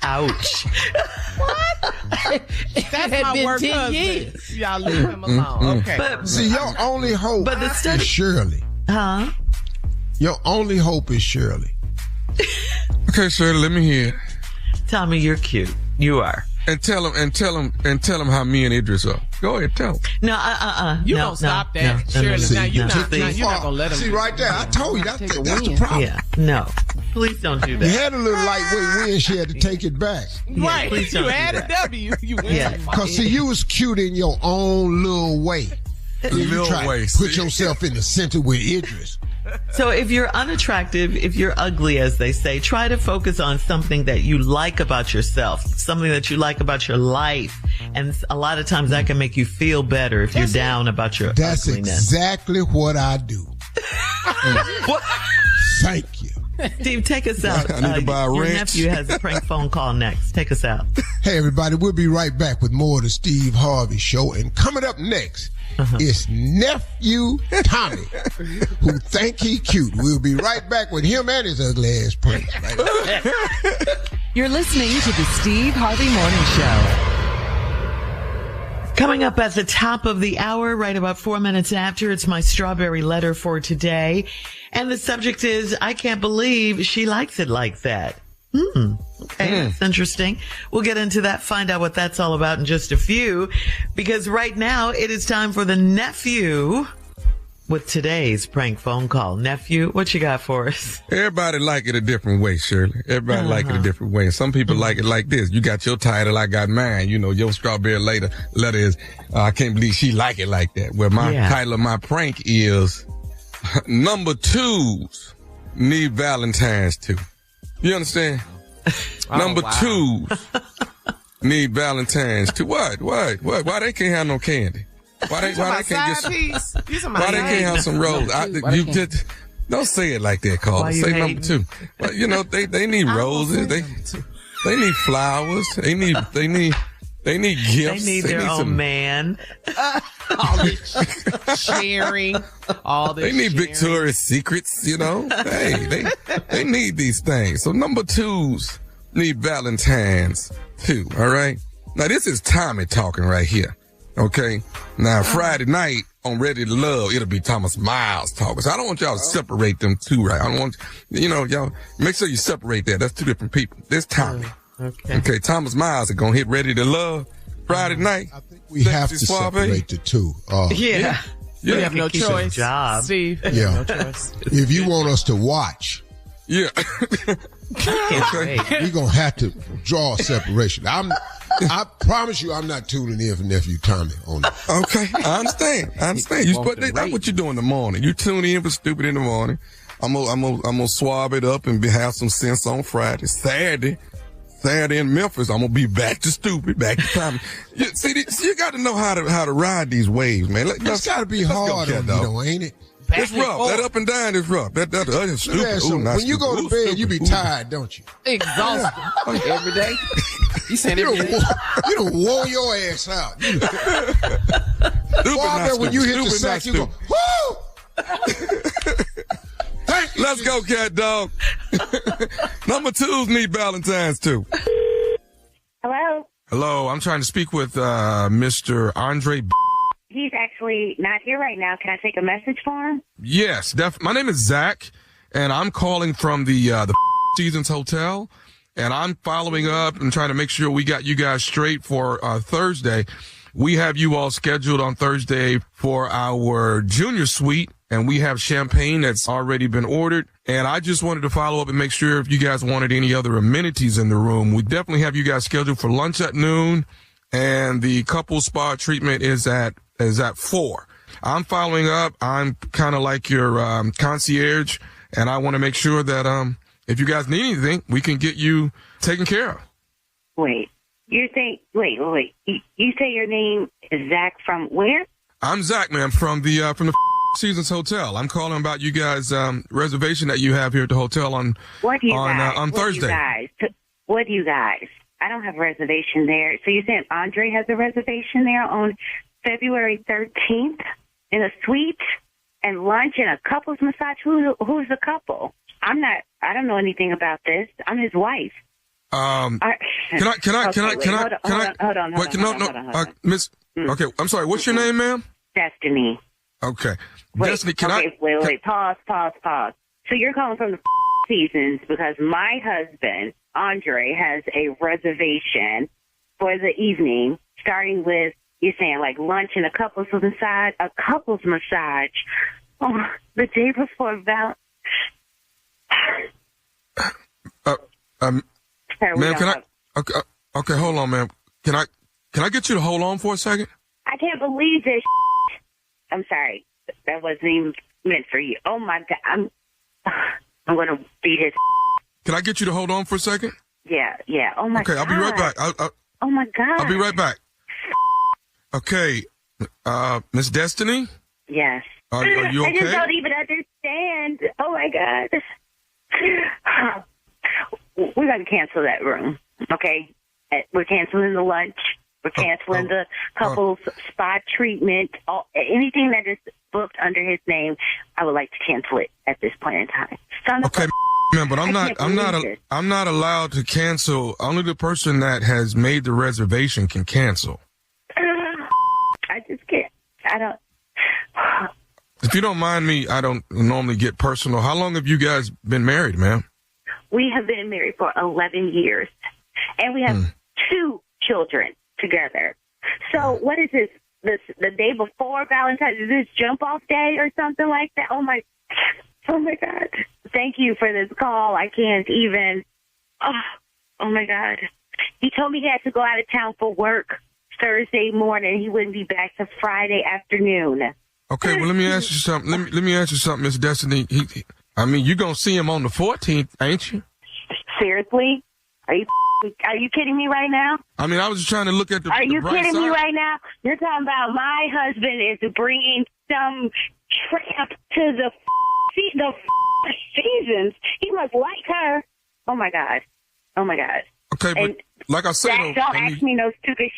Ouch. What? That's my work 10 husband. years. Y'all leave him alone. Okay. But See, your only hope is Shirley. Huh? Your only hope is Shirley. Okay, Shirley, let me hear it. Tommy, you're cute. You are. And tell him how me and Idris are. Go ahead, tell him. No, You don't stop that. Shirley, now you're not going to let him. See, right there, I told you, that's the problem. Yeah, no. Please don't do that. You had a little lightweight win, she had to take it back. Right. please You don't had do a that. W. You win. Yeah. Because, see, you was cute in your own little way. You try to put yourself in the center with Idris. So if you're unattractive, if you're ugly, as they say, try to focus on something that you like about yourself, something that you like about your life. And a lot of times that can make you feel better if you're down about your That's ugliness. exactly what I do. What? Thank you. Steve, take us out. I need to buy a your wrench. nephew has a prank phone call next. Take us out. Hey, everybody, we'll be right back with more of the Steve Harvey Show. And coming up next is Nephew Tommy, who think he cute. We'll be right back with him and his ugly ass prank. Right. You're listening to the Steve Harvey Morning Show. Coming up at the top of the hour, right about 4 minutes after, it's my strawberry letter for today. And the subject is, I can't believe she likes it like that. Okay, that's interesting. We'll get into that, find out what that's all about in just a few. Because right now, it is time for the nephew with today's prank phone call. Nephew, what you got for us? Everybody like it a different way, Shirley. Everybody like it a different way. Some people like it like this. You got your title, I got mine. You know, your strawberry letter is, I can't believe she like it like that. Well, my title of my prank is, number 2s need Valentine's too. You understand? Number 2s need Valentine's too. What? Why they can't have no candy? Why they can't get some? Why they can't have some roses? You just don't say it like that, Carl. Say number 2. Well, you know they need roses. They need flowers. They need gifts. They need their own man. All this sharing. All this They need sharing. Victoria's Secrets, you know. Hey, they need these things. So number 2s need Valentine's too. All right. Now this is Tommy talking right here. Okay. Now Friday night on Ready to Love, it'll be Thomas Miles talking. So I don't want y'all to separate them two, right? I don't want, y'all make sure you separate that. That's two different people. This Tommy. Okay. Thomas Miles is gonna hit Ready to Love Friday night. I think we have to separate the two. Yeah. You have no choice. Job. Steve. Yeah. No choice. If you want us to watch, Yeah. okay, we're gonna have to draw a separation. I promise you, I'm not tuning in for Nephew Tommy on it. Okay, I understand. That's what you do in the morning. You tune in for stupid in the morning. I'm gonna swab it up and have some sense on Friday. Saturday in Memphis, I'm gonna be back to stupid, back to Tommy. You got to know how to ride these waves, man. It's got to be hard on you, though, ain't it? It's rough. That up and down is rough. That's stupid. When you go to bed, you be tired, don't you? Exhausted every day. You said every day. You done wore your ass out. When you hit the sack, you go, woo! Thank you. Let's go, cat dog. Number 2s need Valentine's too. Hello? Hello, I'm trying to speak with Mr. Andre. He's actually not here right now. Can I take a message for him? Yes, my name is Zach, and I'm calling from the Seasons Hotel, and I'm following up and trying to make sure we got you guys straight for Thursday. We have you all scheduled on Thursday for our junior suite, and we have champagne that's already been ordered. And I just wanted to follow up and make sure if you guys wanted any other amenities in the room. We definitely have you guys scheduled for lunch at noon, and the couple spa treatment is at 4. I'm following up. I'm kind of like your concierge, and I want to make sure that if you guys need anything, we can get you taken care of. Wait. You say your name is Zach from where? I'm Zach, man, from the Seasons Hotel. I'm calling about you guys' reservation that you have here at the hotel on What do you guys? on Thursday. What do you guys? I don't have a reservation there. So you're saying Andre has a reservation there on February 13th in a suite and lunch and a couple's massage? Who's the couple? I don't know anything about this. I'm his wife. Can I? Hold on. Miss. Okay, I'm sorry. What's your name, ma'am? Destiny. Okay. Wait, Destiny, wait. Pause. So you're calling from the Seasons because my husband, Andre, has a reservation for the evening, starting with, you're saying like lunch and a couple's massage? Oh, the day before ma'am, okay, hold on, ma'am. Can I get you to hold on for a second? I can't believe this. I'm sorry. That wasn't even meant for you. Oh my God. I'm going to beat his. Can I get you to hold on for a second? Yeah. Oh my God. Okay, I'll be right back. Oh my God. I'll be right back. Okay, Miss Destiny? Yes. Are you okay? I just don't even understand. Oh my God. We're going to cancel that room, okay? We're canceling the lunch. We're canceling the couple's spa treatment. Anything that is booked under his name, I would like to cancel it at this point in time. Okay, man, but I'm not allowed to cancel. Only the person that has made the reservation can cancel. I just can't. I don't. If you don't mind me, I don't normally get personal. How long have you guys been married, ma'am? We have been married for 11 years, and we have 2 children together. So what is this? The day before Valentine's? Is this jump off day or something like that? Oh my God. Thank you for this call. I can't even. Oh my God. He told me he had to go out of town for work Thursday morning. He wouldn't be back till Friday afternoon. Okay, well, let me ask you something. Let me ask you something, Miss Destiny. You're going to see him on the 14th, ain't you? Seriously? Are you kidding me right now? I was just trying to look at the Are you bright kidding side. me right now? You're talking about my husband is bringing some tramp to the Seasons. He must like her. Oh, my God. Okay, but like I said... Don't ask me no stupid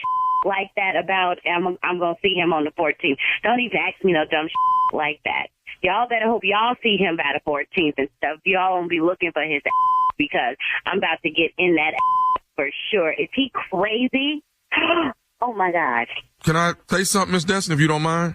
like that about I'm going to see him on the 14th. Don't even ask me no dumb like that. Y'all better hope y'all see him by the 14th and stuff. Y'all won't be looking for his because I'm about to get in that for sure. Is he crazy? Oh, my God. Can I say something, Miss Destiny, if you don't mind?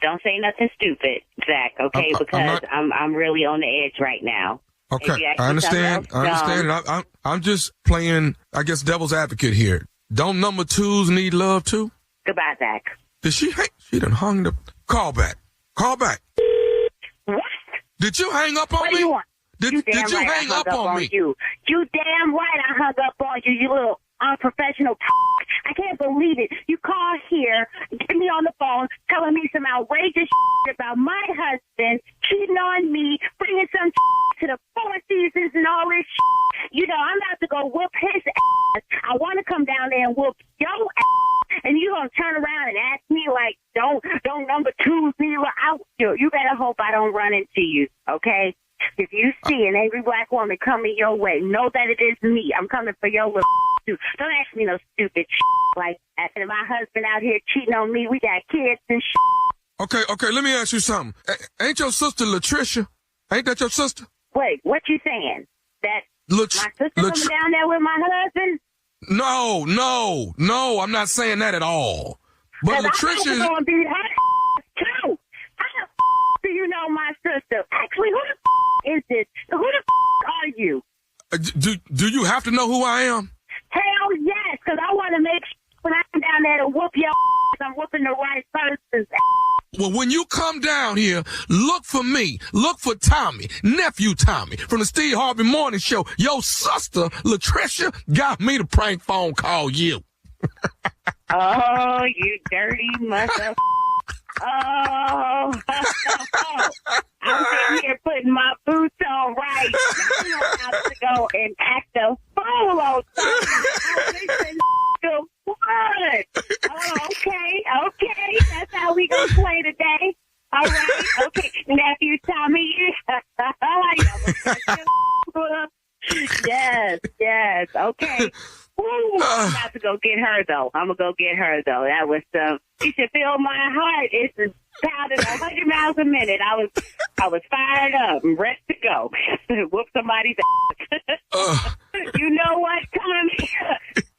Don't say nothing stupid, Zach, okay? Because I'm really on the edge right now. Okay, I understand. I'm just playing, I guess, devil's advocate here. Don't number 2s need love too? Goodbye, Zach. Did she done hung the call back. What? Did you hang up on what me? Do you want? Did you hang up on me? You damn right I hung up on you, you little unprofessional. I can't believe it. You call here, get me on the phone, telling me some outrageous about my husband cheating on me, bringing some to the 4 Seasons and all this. I'm about to go whoop his ass. I want to come down there and whoop your ass, and you gonna turn around and ask me like, don't number 2s need out. You better hope I don't run into you, okay? If you see an angry black woman coming your way, know that it is me. I'm coming for your little too. Don't ask me no stupid like that. And my husband out here cheating on me. We got kids and Okay, let me ask you something. Ain't your sister Latricia? Ain't that your sister? Wait, what you saying? That my sister coming down there with my husband? No, I'm not saying that at all. But Latricia is going to be her too. How the do you know my sister? Actually, who the is this? Who the are you? Do you have to know who I am? Hell yes, because I want to make sure when I come down there to whoop your ass, I'm whooping the right person's ass. Well, when you come down here, look for me. Look for Tommy, nephew Tommy, from the Steve Harvey Morning Show. Your sister, Latricia, got me to prank phone call you. Oh, you dirty mother. Oh, I'm sitting here putting my boots on right. I'm about to go and act a fool on something. Listen, what? Oh, okay. That's how we gonna play today. All right, okay. Yes. Okay. Ooh, I'm about to go get her, though. That was, you should feel my heart. It's pounding 100 miles a minute. I was fired up and ready to go. Whoop somebody's ass. You know what, Tommy?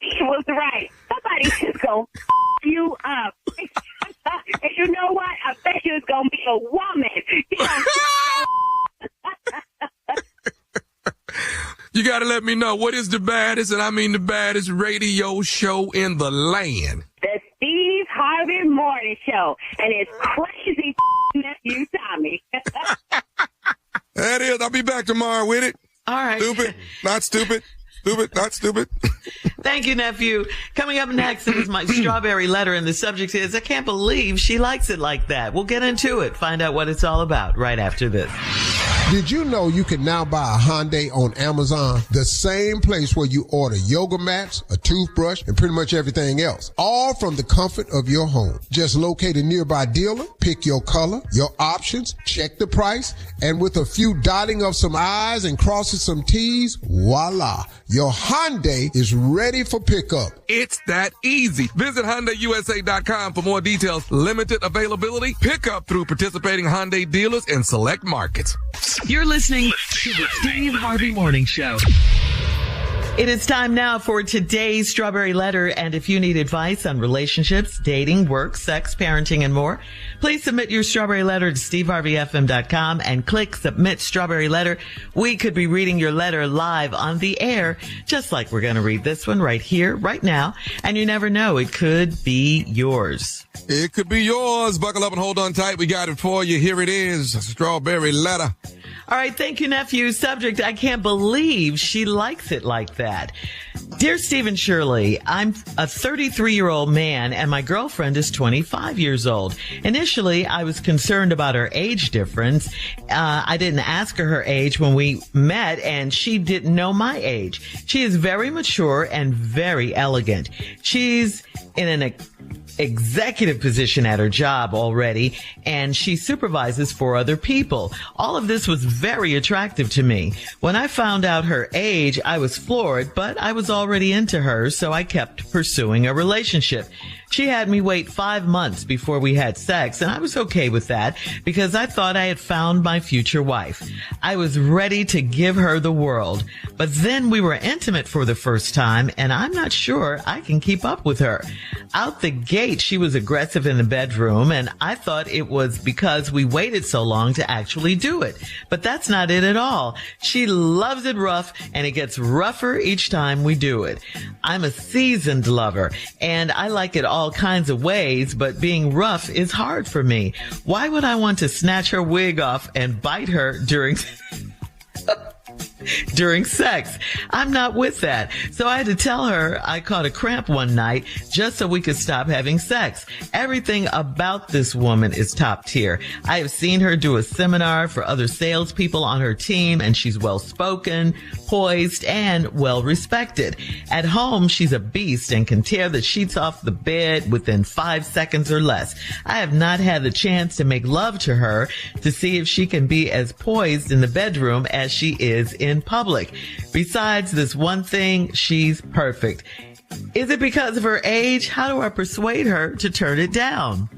He was right. Somebody's just going to you up. And you know what? I bet you it's going to be a woman. You got to let me know, what is the baddest, and I mean the baddest radio show in the land? The Steve Harvey Morning Show. And it's crazy nephew Tommy. That is. I'll be back tomorrow with it. All right. Stupid, not stupid. Stupid, not stupid. Thank you, nephew. Coming up next is my strawberry letter, and the subject is, I can't believe she likes it like that. We'll get into it. Find out what it's all about right after this. Did you know you can now buy a Hyundai on Amazon? The same place where you order yoga mats, a toothbrush, and pretty much everything else. All from the comfort of your home. Just locate a nearby dealer, pick your color, your options, check the price, and with a few dotting of some I's and crossing some T's, voila. Your Hyundai is ready for pickup. It's that easy. Visit HyundaiUSA.com for more details. Limited availability. Pickup through participating Hyundai dealers in select markets. You're listening to the Steve Harvey Morning Show. It is time now for today's Strawberry Letter, and if you need advice on relationships, dating, work, sex, parenting, and more, please submit your Strawberry Letter to SteveHarveyFM.com and click Submit Strawberry Letter. We could be reading your letter live on the air, just like we're going to read this one right here, right now, and you never know, it could be yours. It could be yours. Buckle up and hold on tight. We got it for you. Here it is, Strawberry Letter. All right, thank you, nephew. Subject, I can't believe she likes it like that. Dear Steve and Shirley, I'm a 33-year-old man and my girlfriend is 25 years old. Initially, I was concerned about her age difference. I didn't ask her age when we met, and she didn't know my age. She is very mature and very elegant. She's in an executive position at her job already, and she supervises 4 other people. All of this was very attractive to me. When I found out her age, I was floored, but I was already into her, so I kept pursuing a relationship. She had me wait 5 months before we had sex, and I was okay with that because I thought I had found my future wife. I was ready to give her the world. But then we were intimate for the first time, and I'm not sure I can keep up with her. Out the gate, she was aggressive in the bedroom, and I thought it was because we waited so long to actually do it. But that's not it at all. She loves it rough, and it gets rougher each time we do it. I'm a seasoned lover, and I like it all kinds of ways, but being rough is hard for me. Why would I want to snatch her wig off and bite her during sex? I'm not with that. So I had to tell her I caught a cramp one night just so we could stop having sex. Everything about this woman is top tier. I have seen her do a seminar for other salespeople on her team, and she's well-spoken, poised, and well-respected. At home, she's a beast and can tear the sheets off the bed within 5 seconds or less. I have not had the chance to make love to her to see if she can be as poised in the bedroom as she is in public. Besides this one thing, she's perfect. Is it because of her age? How do I persuade her to turn it down?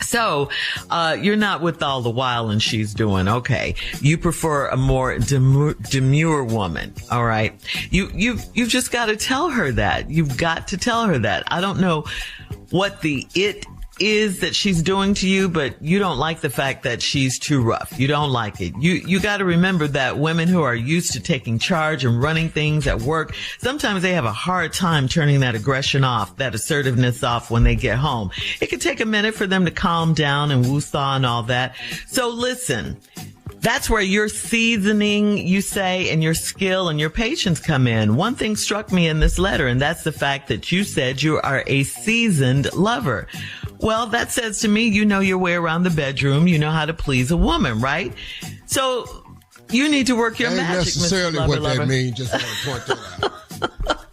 So, you're not with all the wilding she's doing. Okay. You prefer a more demure woman. All right. You've just got to tell her that. You've got to tell her that. I don't know what the it is that she's doing to you, but you don't like the fact that she's too rough. You don't like it. You got to remember that women who are used to taking charge and running things at work, sometimes they have a hard time turning that aggression off, that assertiveness off when they get home. It can take a minute for them to calm down and woo-saw and all that. So listen, that's where your seasoning, you say, and your skill and your patience come in. One thing struck me in this letter, and that's the fact that you said you are a seasoned lover. Well, that says to me, you know your way around the bedroom. You know how to please a woman, right? So you need to work your magic, Mr. Necessarily Lover, what lover. that means. Just want to point that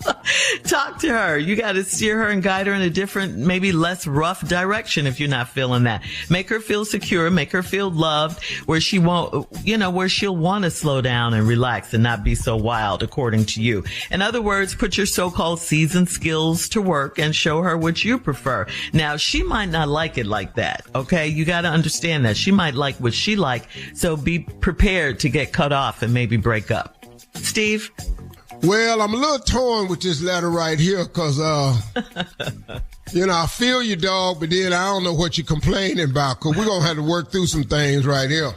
out. Talk to her. You got to steer her and guide her in a different, maybe less rough direction if you're not feeling that. Make her feel secure, make her feel loved, where she won't, where she'll want to slow down and relax and not be so wild, according to you. In other words, put your so-called seasoned skills to work and show her what you prefer. Now, she might not like it like that, okay? You got to understand that. She might like what she like, so be prepared to get cut off and maybe break up. Steve? Well, I'm a little torn with this letter right here because, I feel you, dog, but then I don't know what you're complaining about because we're going to have to work through some things right here.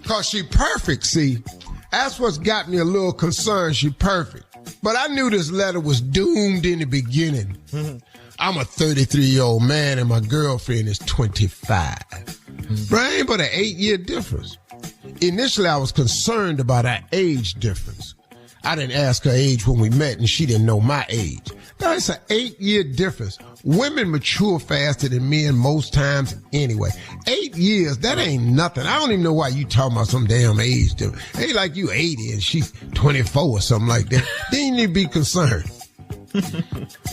Because she perfect, see. That's what's got me a little concerned. She perfect. But I knew this letter was doomed in the beginning. Mm-hmm. I'm a 33-year-old man and my girlfriend is 25. Mm-hmm. But ain't but an 8-year difference. Initially, I was concerned about our age difference. I didn't ask her age when we met, and she didn't know my age. Now, it's an 8-year difference. Women mature faster than men most times anyway. 8 years, that ain't nothing. I don't even know why you talking about some damn age difference. Ain't like you 80 and she's 24 or something like that. Then you need to be concerned.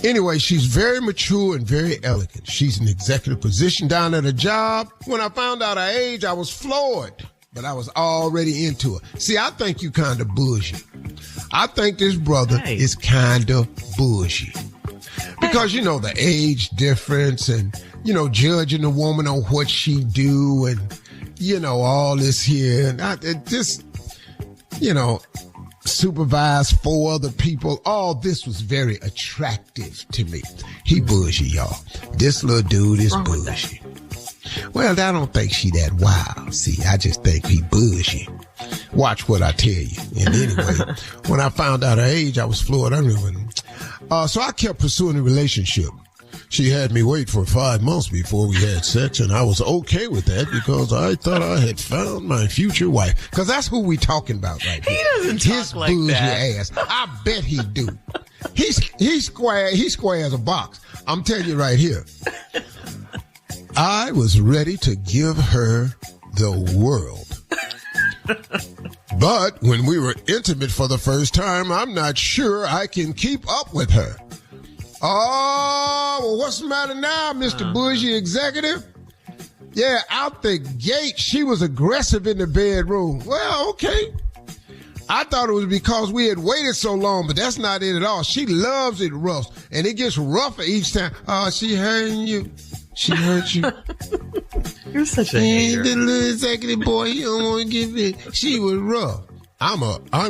Anyway, she's very mature and very elegant. She's in an executive position down at her job. When I found out her age, I was floored. But I was already into it. See, I think you kind of bullshit. I think this brother is kind of bullshit. Because, the age difference and, judging the woman on what she do and, all this here. And supervise 4 other people. All this was very attractive to me. He bullshit, y'all. This little dude is bullshit. Well, I don't think she that wild. See, I just think he bullshit. Watch what I tell you. And anyway, when I found out her age, I was floored. So I kept pursuing the relationship. She had me wait for 5 months before we had sex, and I was okay with that because I thought I had found my future wife. Because that's who we talking about right now. He doesn't talk like that. His ass. I bet he do. He's square as a box. I'm telling you right here. I was ready to give her the world. But when we were intimate for the first time, I'm not sure I can keep up with her. Oh, well, what's the matter now, Mr. Bougie Executive? Yeah, out the gate, she was aggressive in the bedroom. Well, okay. I thought it was because we had waited so long, but that's not it at all. She loves it rough, and it gets rougher each time. Oh, she hurting you. She hurt you. You're such a hater. The little executive boy, you don't want to give it. She was rough. I'm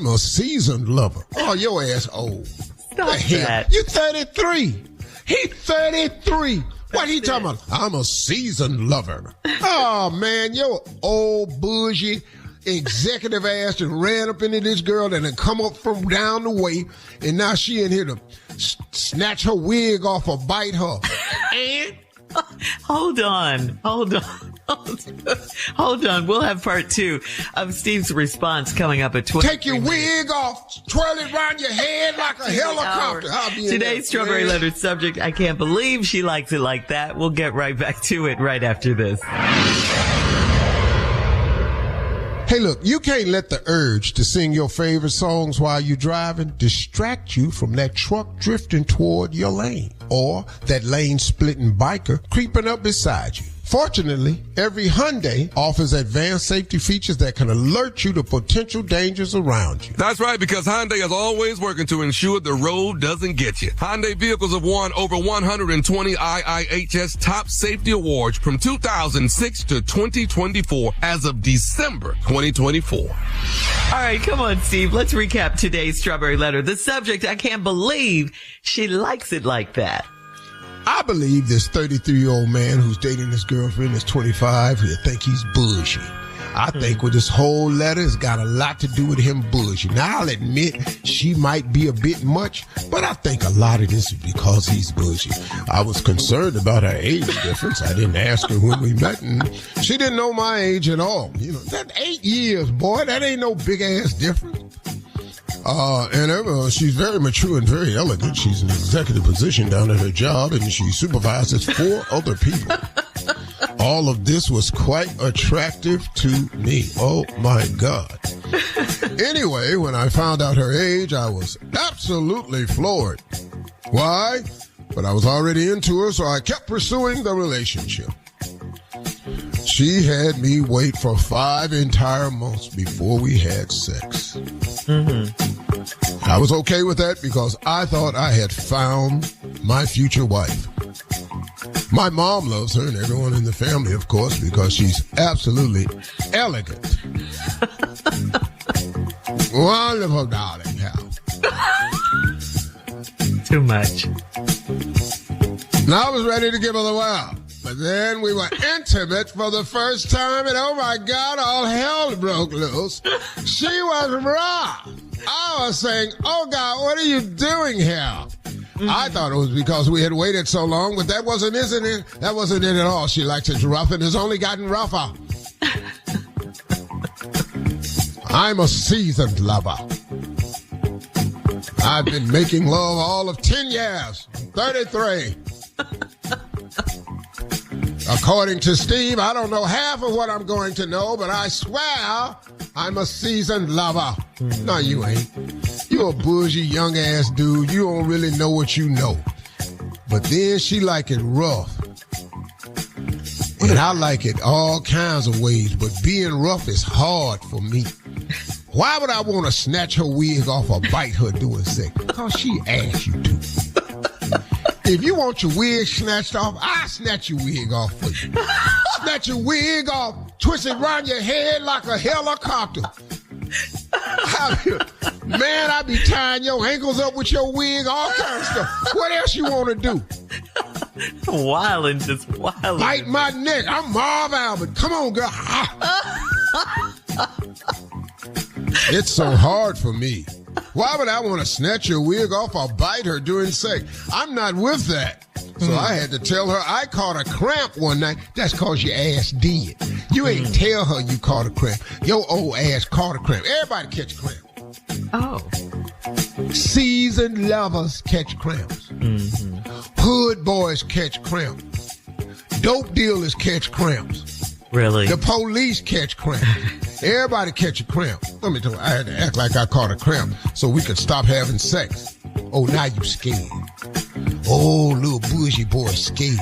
a seasoned lover. Oh, your ass old. Stop that. You 33. He 33. What he talking about? I'm a seasoned lover. Oh, man, your old bougie executive ass that ran up into this girl and then come up from down the way, and now she in here to snatch her wig off or bite her. And Hold on. We'll have part 2 of Steve's response coming up at 12. Take your wig off, twirl it around your head like a helicopter. Today's Strawberry Letter subject, I can't believe she likes it like that. We'll get right back to it right after this. Hey, look, you can't let the urge to sing your favorite songs while you're driving distract you from that truck drifting toward your lane or that lane-splitting biker creeping up beside you. Fortunately, every Hyundai offers advanced safety features that can alert you to potential dangers around you. That's right, because Hyundai is always working to ensure the road doesn't get you. Hyundai vehicles have won over 120 IIHS top safety awards from 2006 to 2024 as of December 2024. All right, come on, Steve. Let's recap today's Strawberry Letter. The subject, I can't believe she likes it like that. I believe this 33-year-old man who's dating his girlfriend is 25 who think he's bullshit. I think with this whole letter, it's got a lot to do with him bullshit. Now, I'll admit she might be a bit much, but I think a lot of this is because he's bullshit. I was concerned about her age difference. I didn't ask her when we met, and she didn't know my age at all. That 8 years, boy, that ain't no big-ass difference. She's very mature and very elegant. She's in an executive position down at her job, and she supervises 4 other people. All of this was quite attractive to me. Oh, my God. Anyway, when I found out her age, I was absolutely floored. Why? But I was already into her, so I kept pursuing the relationship. She had me wait for 5 entire months before we had sex. I was okay with that because I thought I had found my future wife. My mom loves her and everyone in the family, of course, because she's absolutely elegant. Wonderful, darling. Too much. Now I was ready to give her the wow. But then we were intimate for the first time, and oh my God, all hell broke loose. She was raw. I was saying, oh God, what are you doing here? I thought it was because we had waited so long, but that wasn't it. That wasn't it at all. She likes it rough, and it's only gotten rougher. I'm a seasoned lover. I've been making love all of 10 years. 33. According to Steve, I don't know half of what I'm going to know, but I swear I'm a seasoned lover. No, you ain't. You're a bougie, young-ass dude. You don't really know what you know. But then she like it rough. And I like it all kinds of ways, but being rough is hard for me. Why would I want to snatch her wig off or bite her doing sex? Because she asked you to. If you want your wig snatched off, I'll snatch your wig off for you. Snatch your wig off, twist it around your head like a helicopter. Man, I be tying your ankles up with your wig, all kinds of stuff. What else you want to do? Wildin'. Bite my neck. I'm Marv Albert. Come on, girl. It's so hard for me. Why would I want to snatch your wig off or bite her during sex? I'm not with that. So I had to tell her I caught a cramp one night. That's because your ass did. You ain't tell her you caught a cramp. Your old ass caught a cramp. Everybody catch a cramp. Oh. Seasoned lovers catch cramps. Hood boys catch cramps. Dope dealers catch cramps. Really? The police catch cramps. Everybody catch a cramp. Let me tell you, I had to act like I caught a cramp so we could stop having sex. Oh, now you scared. Oh, little bougie boy scared.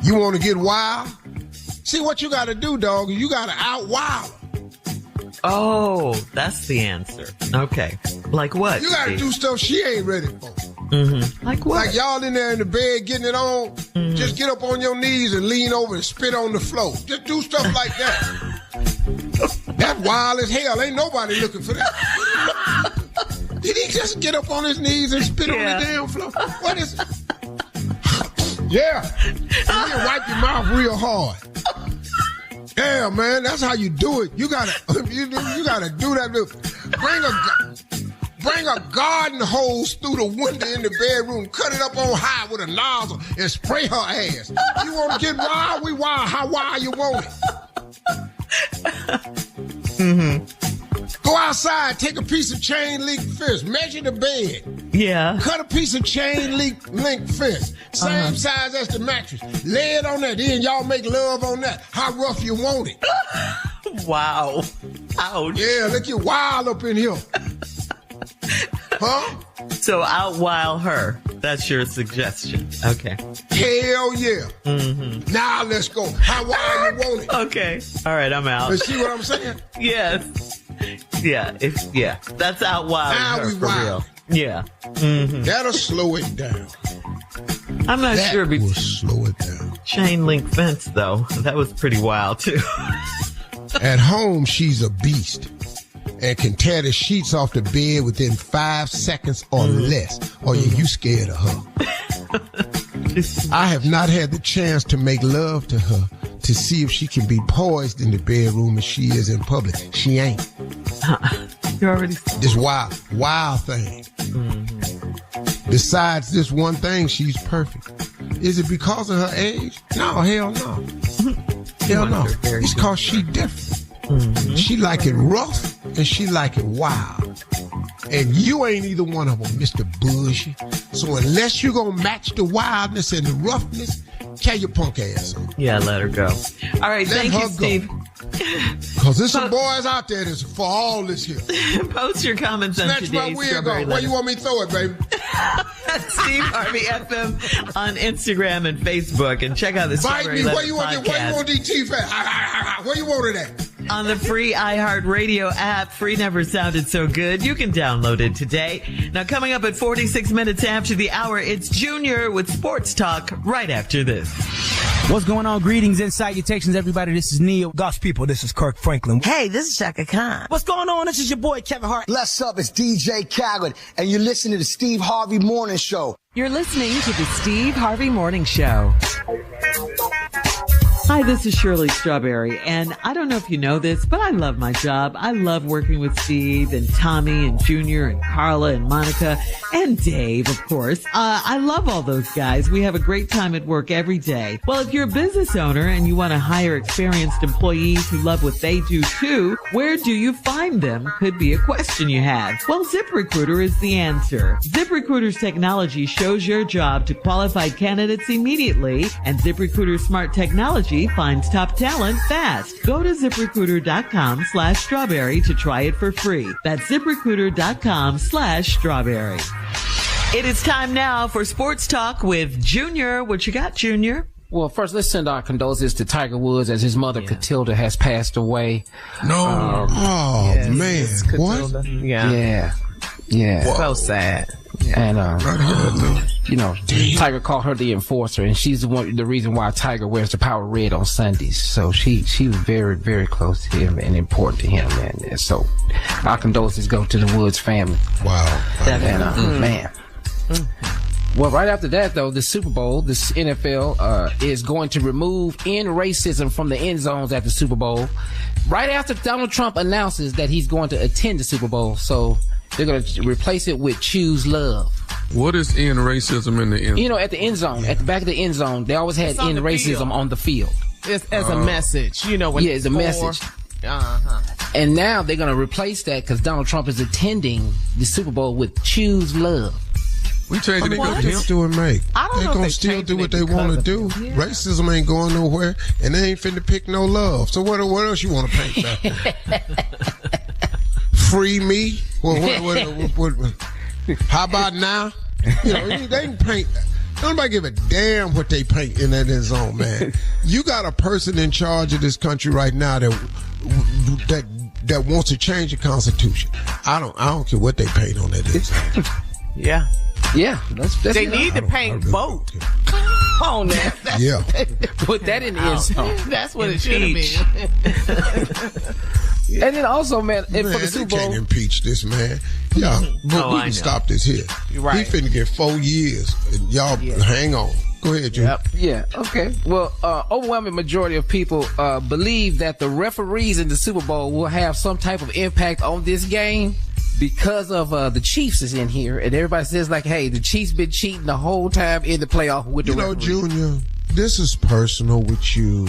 You want to get wild? See, what you got to do, dog, you got to out wild. Oh, that's the answer. Okay. Like what? You got to do stuff she ain't ready for. Like what? Like y'all in there in the bed getting it on. Just get up on your knees and lean over and spit on the floor. Just do stuff like that. That wild as hell. Ain't nobody looking for that. Did he just get up on his knees and spit on the damn floor? What is it? Yeah. And then wipe your mouth real hard. Yeah, man, that's how you do it. You gotta do that. Bring a garden hose through the window in the bedroom, cut it up on high with a nozzle, and spray her ass. You want to get wild? We wild. How wild you want it? Go outside, take a piece of chain link fence, measure the bed. Yeah. Cut a piece of chain link fence, same size as the mattress. Lay it on that, then y'all make love on that. How rough you want it? Wow. Ouch. Yeah, look, you wild up in here. Huh? So outwild her. That's your suggestion. Okay. Hell yeah. Now let's go. How wild you want it? Okay. All right, I'm out. You see what I'm saying? Yes. Yeah. That's outwild her we for wild. real. Yeah. That'll slow it down. I'm not sure. That will slow it down. Chain link fence, though. That was pretty wild, too. At home, she's a beast and can tear the sheets off the bed within 5 seconds or less. Or you scared of her. I have not had the chance to make love to her to see if she can be poised in the bedroom as she is in public. She ain't. You already this wild thing. Besides this one thing, she's perfect. Is it because of her age? No, hell no. Hell no. It's because she different. She like it rough and she like it wild. And you ain't either one of them, Mr. Bushy. So unless you're going to match the wildness and the roughness, carry your punk ass on. Yeah, let her go. All right, thank you, Steve. Because there's some boys out there that's for all this here. Post your comments on Snatch today's my wig Strawberry off. Where Letter. you want me to throw it, baby? Steve Harvey FM on Instagram and Facebook. And check out the Bite Strawberry me. Letter Where you want these teeth at? Where you want it at? On the free iHeartRadio app. Free never sounded so good. You can download it today. Now, coming up at 46 minutes after the hour, it's Junior with Sports Talk right after this. What's going on? Greetings and salutations, everybody. This is Neil. Gosh, people, this is Kirk Franklin. Hey, this is Shaka Khan. What's going on? This is your boy, Kevin Hart. What's up? It's DJ Khaled, and you're listening to the Steve Harvey Morning Show. You're listening to the Steve Harvey Morning Show. Hi, this is Shirley Strawberry, and I don't know if you know this, but I love my job. I love working with Steve and Tommy and Junior and Carla and Monica and Dave, of course. I love all those guys. We have a great time at work every day. Well, if you're a business owner and you want to hire experienced employees who love what they do too, where do you find them? Could be a question you have. Well, ZipRecruiter is the answer. ZipRecruiter's technology shows your job to qualified candidates immediately, and ZipRecruiter's smart technology finds top talent fast. Go to ZipRecruiter.com/strawberry to try it for free. That's ZipRecruiter.com/strawberry. It is time now for Sports Talk with Junior. What you got, Junior? Well, first, let's send our condolences to Tiger Woods as his mother, Catilda, has passed away. No. Man. What? Yeah. So sad. And, Tiger called her the enforcer, and she's the reason why Tiger wears the power red on Sundays. So she was very, very close to him and important to him. And so our condolences go to the Woods family. Wow. Man. Well, right after that, though, the Super Bowl, this NFL is going to remove end racism from the end zones at the Super Bowl. Right after Donald Trump announces that he's going to attend the Super Bowl. So they're going to replace it with choose love. What is end racism in the end? At the end zone, at the back of the end zone, they always had end racism on the field. It's as a message, when it's a message. And now they're going to replace that because Donald Trump is attending the Super Bowl with choose love. We changing it What they doing, mate? They're going to still do what they want to do. Yeah. Racism ain't going nowhere, and they ain't finna pick no love. So what else you want to paint back there? Free me? What, how about now? They can paint. Nobody give a damn what they paint in that end zone, man. You got a person in charge of this country right now that wants to change the Constitution. I don't care what they paint on that end zone. Yeah. Yeah, that's they need to paint both. Oh, man. Yeah. Put that in the end zone. That's what it should have been. And then also, man, for the Super Bowl, they can't impeach this man. Yeah, but we can stop this here. You're right. He finna get 4 years. And y'all hang on. Go ahead, Jim. Yep. Yeah, okay. Well, overwhelming majority of people believe that the referees in the Super Bowl will have some type of impact on this game because of the Chiefs is in here, and everybody says like, hey, the Chiefs been cheating the whole time in the playoff with the referees. Junior, this is personal with you.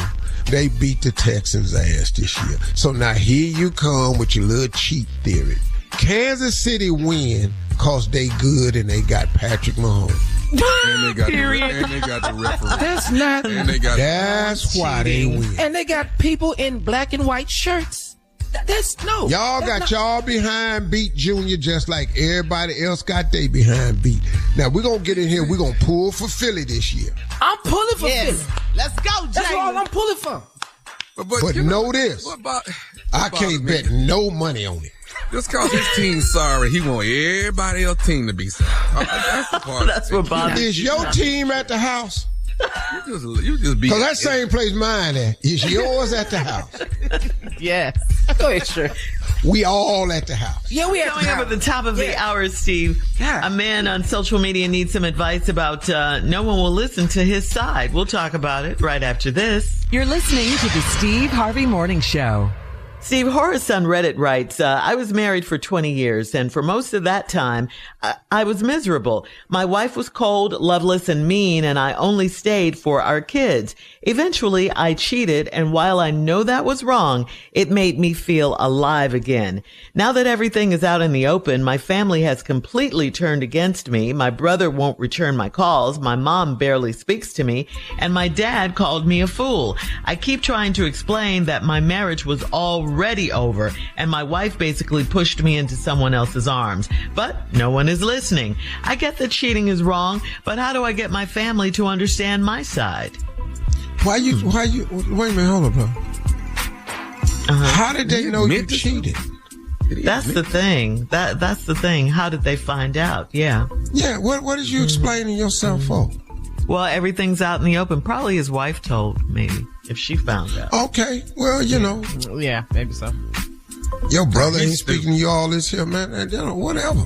They beat the Texans' ass this year. So now here you come with your little cheat theory. Kansas City win because they good and they got Patrick Mahomes. And they got the referee. That's not. And they got That's why they win. And they got people in black and white shirts. Y'all got y'all behind beat, Junior, just like everybody else got they behind beat. Now we're gonna get in here. We're gonna pull for Philly this year. I'm pulling for Philly. Let's go, Jalen. That's all I'm pulling for. But know this. I can't bet no money on it. Just cause his team's sorry, he want everybody else's team to be sorry. That's the part. That's what bothers me. Is your team at the house? You just be. Cause that same place mine at. Is yours at the house? Yes. Go ahead, sure. We all at the house. Yeah, we at the Coming house. up at the top of the hour, Steve. Yeah. A man on social media needs some advice about no one will listen to his side. We'll talk about it right after this. You're listening to the Steve Harvey Morning Show. Steve, Horace on Reddit writes, I was married for 20 years, and for most of that time, I was miserable. My wife was cold, loveless, and mean, and I only stayed for our kids. Eventually, I cheated, and while I know that was wrong, it made me feel alive again. Now that everything is out in the open, my family has completely turned against me. My brother won't return my calls. My mom barely speaks to me, and my dad called me a fool. I keep trying to explain that my marriage was already over, and my wife basically pushed me into someone else's arms. But no one is listening. I get that cheating is wrong, but how do I get my family to understand my side? Wait a minute, hold on, bro. How did they know you cheated? That's the thing. That's the thing. How did they find out? Yeah. Yeah, what did you explaining yourself for? Well, everything's out in the open. Probably his wife told, maybe, if she found out. Okay, well, you know. Yeah, maybe so. Your brother ain't speaking to you all this here, man. Whatever.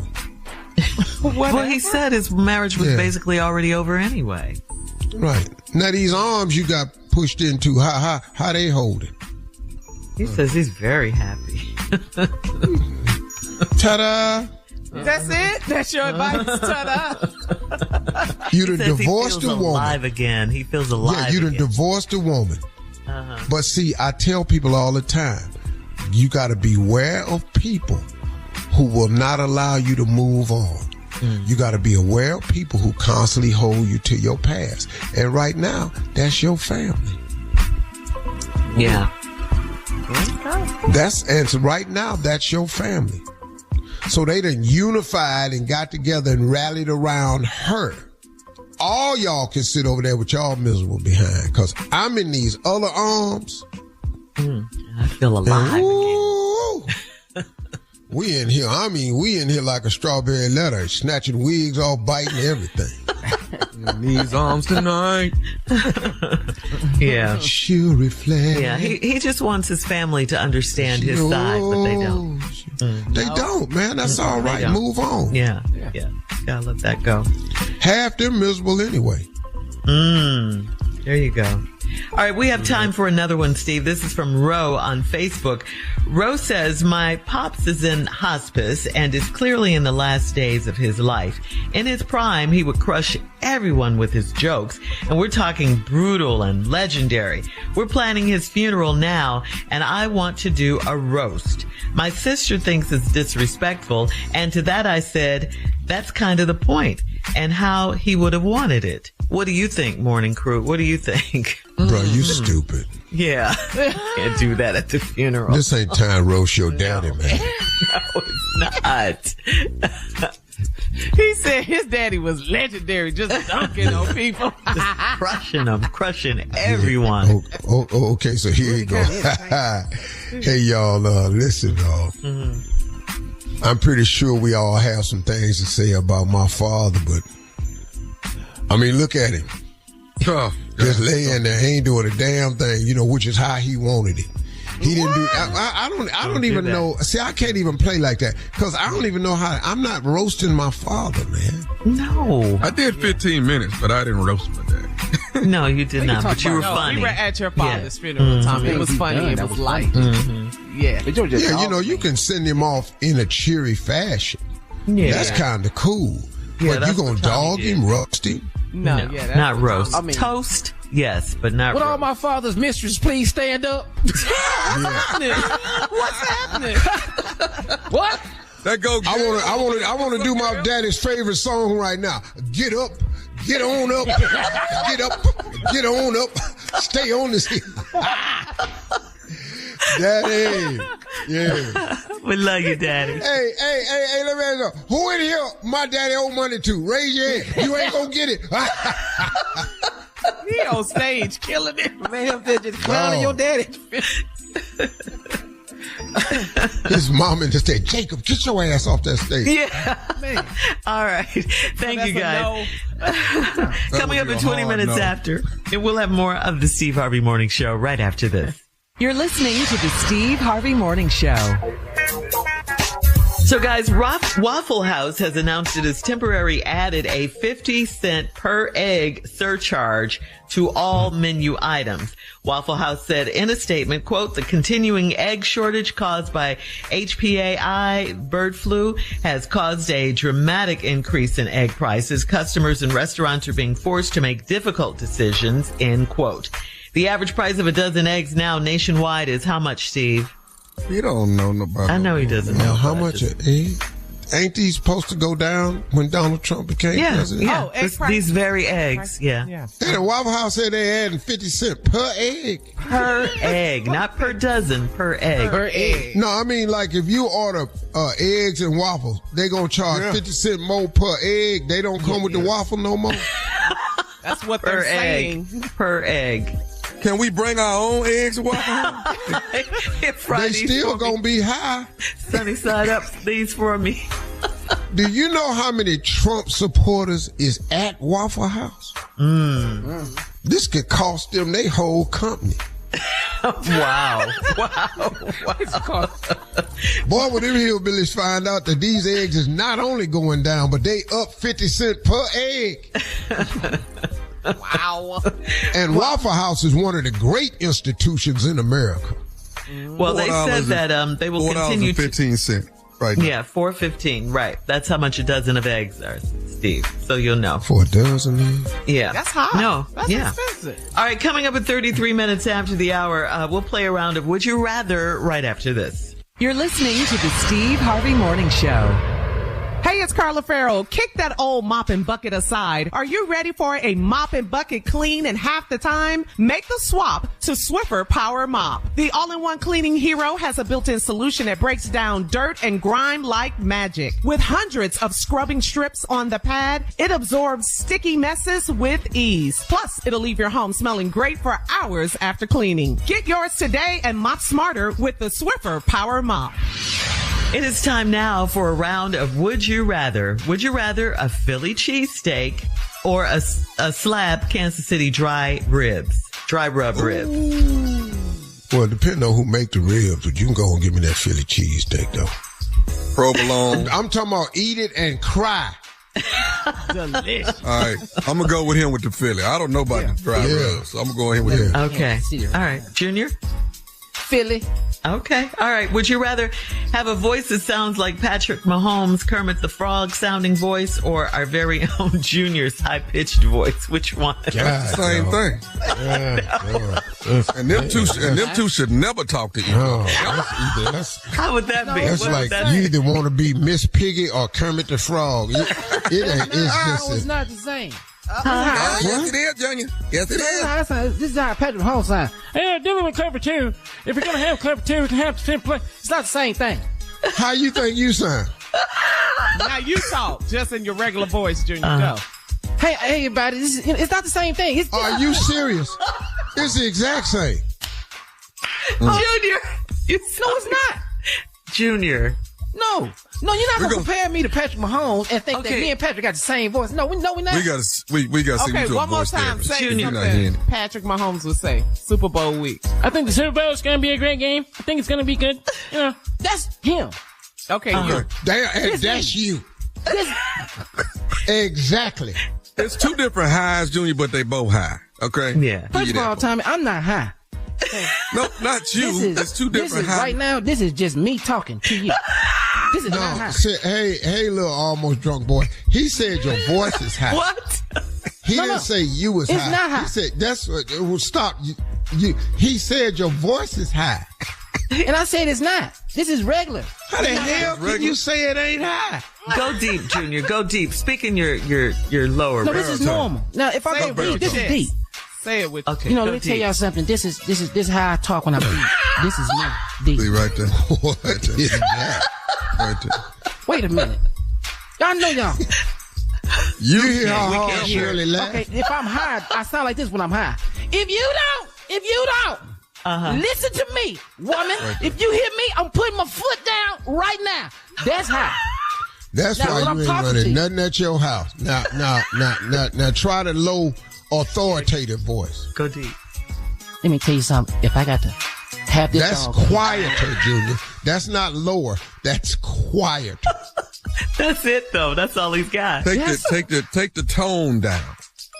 Well, he said his marriage was basically already over anyway. Right. Now, these arms you got pushed into, how they hold it? He says he's very happy. Ta-da! That's it? That's your advice? Ta-da! You done divorced a woman. Alive again. He feels alive. Yeah, you done divorced a woman. But see, I tell people all the time, you got to beware of people who will not allow you to move on. You got to be aware of people who constantly hold you to your past. And right now, that's your family. Yeah. Right now, that's your family. So they done unified and got together and rallied around her. All y'all can sit over there with y'all miserable behind, because I'm in these other arms. I feel alive again. We in here like a strawberry letter, snatching wigs off, biting everything. In these arms tonight. Yeah. She'll reflect. Yeah, he just wants his family to understand his side, but they don't. They don't, man. That's all right. Move on. Yeah. Gotta let that go. Half them miserable anyway. There you go. All right, we have time for another one, Steve. This is from Ro on Facebook. Ro says, my pops is in hospice and is clearly in the last days of his life. In his prime, he would crush everyone with his jokes, and we're talking brutal and legendary. We're planning his funeral now, and I want to do a roast. My sister thinks it's disrespectful, and to that I said, that's kind of the point, and how he would have wanted it. What do you think, morning crew? What do you think? Bro, you stupid. Yeah. Can't do that at the funeral. This ain't time to roast your daddy, man. No, it's not. He said his daddy was legendary, just dunking on people. Just crushing them, crushing everyone. Okay, so here you go. Hey, y'all, listen, y'all. I'm pretty sure we all have some things to say about my father, but I mean, look at him. Just laying there, ain't doing a damn thing, which is how he wanted it. He didn't do. I don't even know. See, I can't even play like that because I don't even know how. I'm not roasting my father, man. No, I did 15 minutes, but I didn't roast my dad. No, you did not. But you were funny. We were at your father's funeral, Tommy. It was funny. It was light. Yeah, but you're just you can send him off in a cheery fashion. Yeah, that's kind of cool. Yeah, but you gonna dog him, roast him? No, not roast. I mean, toast. Yes, but not. Would all my father's mistress please stand up? What's happening? What? That go. I want to do my daddy's favorite song right now. Get up, get on up, get up, get on up. Stay on this. Daddy, yeah. We love you, Daddy. Hey, let me ask you. Who in here my daddy owe money to? Raise your hand. You ain't gonna get it. He on stage killing it. Man, they're just clowning your daddy. His mom and just said, Jacob, get your ass off that stage. Yeah. Man. All right. Thank you, guys. Coming up in 20 minutes after, and we'll have more of the Steve Harvey Morning Show right after this. You're listening to the Steve Harvey Morning Show. So guys, Waffle House has announced it has temporarily added a 50-cent per egg surcharge to all menu items. Waffle House said in a statement, quote, the continuing egg shortage caused by HPAI bird flu has caused a dramatic increase in egg prices. Customers and restaurants are being forced to make difficult decisions, end quote. The average price of a dozen eggs now nationwide is how much, Steve? You don't know nobody. I know he doesn't know. How much an egg? Ain't these supposed to go down when Donald Trump became president? Yeah, these very eggs, yeah. And the Waffle House said they adding 50 cents per egg. Per egg, not per dozen, per egg. Per egg. No, I mean, like, if you order eggs and waffles, they going to charge 50 cents more per egg. They don't come with the waffle no more. That's what they're saying. Per egg. Can we bring our own eggs to Waffle House? They still going to be high. Sunny side up these for me. Do you know how many Trump supporters is at Waffle House? This could cost them their whole company. Wow. Boy, when them hillbillies find out that these eggs is not only going down, but they up 50 cents per egg. Wow. And Waffle House is one of the great institutions in America. Well, they said that they will continue to... $4.15 right now. Yeah, $4.15, right. That's how much a dozen of eggs are, Steve. So you'll know. For a dozen eggs? Yeah. That's high. No. That's expensive. All right, coming up at 33 minutes after the hour, we'll play a round of Would You Rather right after this. You're listening to the Steve Harvey Morning Show. Hey, it's Carla Farrell. Kick that old mop and bucket aside. Are you ready for a mop and bucket clean in half the time? Make the swap to Swiffer Power Mop. The all-in-one cleaning hero has a built-in solution that breaks down dirt and grime like magic. With hundreds of scrubbing strips on the pad, it absorbs sticky messes with ease. Plus, it'll leave your home smelling great for hours after cleaning. Get yours today and mop smarter with the Swiffer Power Mop. It is time now for a round of Would You Rather. Would you rather a Philly cheesesteak or a slab Kansas City dry rub ribs? Well, depending on who make the ribs, but you can go and give me that Philly cheesesteak, though. Provolone. I'm talking about eat it and cry. Delicious. All right. I'm going to go with him with the Philly. I don't know about the dry ribs, so I'm going to go ahead with him. Okay. All right. Junior? Philly. Okay. All right. Would you rather have a voice that sounds like Patrick Mahomes, Kermit the Frog sounding voice, or our very own Junior's high-pitched voice? Which one? That's the same thing. And them two should never talk to you. How would that be? That's like you either want to be Miss Piggy or Kermit the Frog. It's not the same. Yes, it is, Junior. Yes, it is. This is how Patrick Mahomes sounds. Hey, dealing with clever two. If you're gonna have clever two, we can have the same play. It's not the same thing. How you think you sound? Now you talk just in your regular voice, Junior. Go. Hey, everybody, it's not the same thing. Are you serious? It's the exact same. Junior, no, it's not. Junior. No, you're not gonna compare me to Patrick Mahomes and think that me and Patrick got the same voice. No, we're not. We gotta see you Okay, one more time. Say something Patrick Mahomes would say. Super Bowl week. I think the Super Bowl is gonna be a great game. I think it's gonna be good. You know, that's him. Okay, that's you. Exactly. It's two different highs, Junior, but they both high. Okay. Yeah. First of all, Tommy, I'm not high. No, not you. It's two different highs. Right now, this is just me talking to you. This is not high. Hey, little almost drunk boy. He said your voice is high. What? He didn't say you was high. It's not high. He said that's what. Well, stop. He said your voice is high. And I said it's not. This is regular. How the hell can you say it ain't high? Go deep, Junior. Go deep. Speak in your lower. No, this is normal. Now, if I go deep, this is deep. Say it with. Okay. You know, let me tell y'all something. This is how I talk when I'm deep. This is me deep. See right there. What is that? Right there. Wait a minute. Y'all know y'all. You hear how hard Shirley laugh? Okay, if I'm high, I sound like this when I'm high. If you don't, listen to me, woman. Right, if you hear me, I'm putting my foot down right now. That's high. That's why you ain't running nothing at your house. Now, try the low authoritative voice. Go deep. Let me tell you something. If I got to have this That's dog. quieter, Junior. That's not lower. That's quieter. That's it, though. That's all he's got. Take the tone down.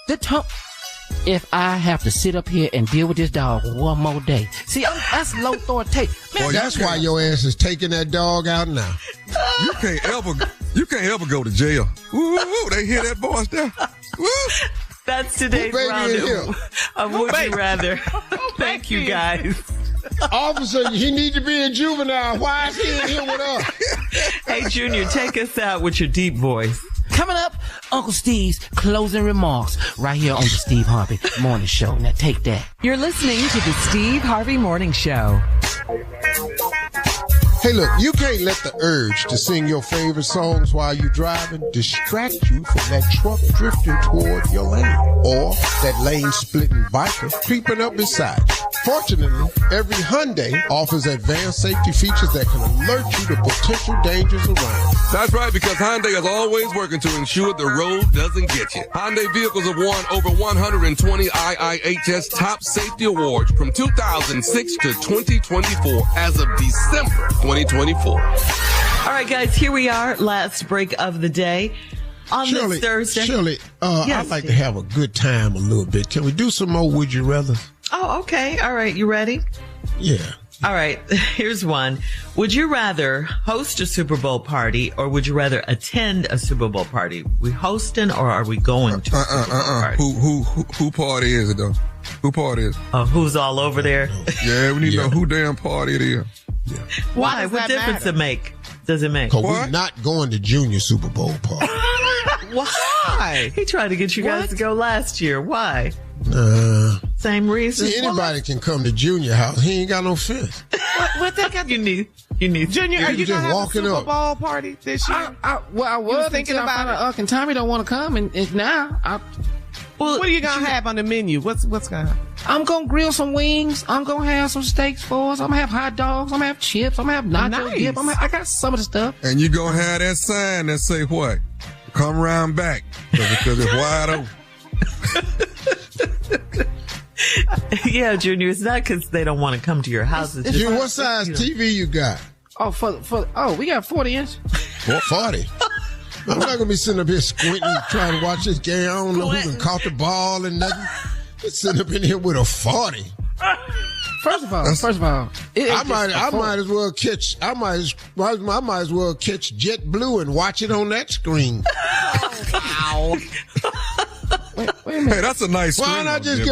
The tone. If I have to sit up here and deal with this dog one more day. See, that's low authoritative. Well, that's why your ass is taking that dog out now. You can't ever go to jail. Woo, they hear that voice there. Woo. That's today's round of Would You Rather. Thank you, guys. Officer, he need to be in juvenile. Why is he in here with us? Hey, Junior, take us out with your deep voice. Coming up, Uncle Steve's closing remarks right here on the Steve Harvey Morning Show. Now take that. You're listening to the Steve Harvey Morning Show. Hey, look, you can't let the urge to sing your favorite songs while you're driving distract you from that truck drifting toward your lane or that lane-splitting biker creeping up beside you. Fortunately, every Hyundai offers advanced safety features that can alert you to potential dangers around. That's right, because Hyundai is always working to ensure the road doesn't get you. Hyundai vehicles have won over 120 IIHS Top Safety Awards from 2006 to 2024 as of December 2024. All right, guys, here we are. Last break of the day on this Thursday. Shirley, I'd like to have a good time a little bit. Can we do some more Would You Rather? Oh, okay. All right. You ready? Yeah. All right. Here's one. Would you rather host a Super Bowl party or would you rather attend a Super Bowl party? We hosting or are we going to a Super Bowl party? Who party is it though? Who party is it? Who's all over there? Yeah, we need to know who damn party it is. Yeah. Why? What difference does it make? Because we're not going to Junior Super Bowl party. Why? He tried to get you guys to go last year. Why? Same reason. See, anybody can come to Junior house. He ain't got no fence. What they got? You need Junior, are you just gonna have a walking Super up. Bowl party this year? I was thinking about it. Uncle and Tommy don't want to come, and now what are you gonna have on the menu? What's gonna happen? I'm gonna grill some wings. I'm gonna have some steaks for us. I'm gonna have hot dogs. I'm gonna have chips. I'm gonna have nacho dip. I got some of the stuff. And you gonna have that sign that say what? Come round back because it's wide open. Yeah, Junior, it's not because they don't want to come to your house. It's just, What size TV you got? Oh, we got 40-inch. 40? I'm not gonna be sitting up here squinting trying to watch this game. I don't know who done caught the ball and nothing. Just sitting up in here with a 40. First of all, I might as well catch JetBlue and watch it on that screen. Wait a minute. Hey, that's a nice screen. Why not just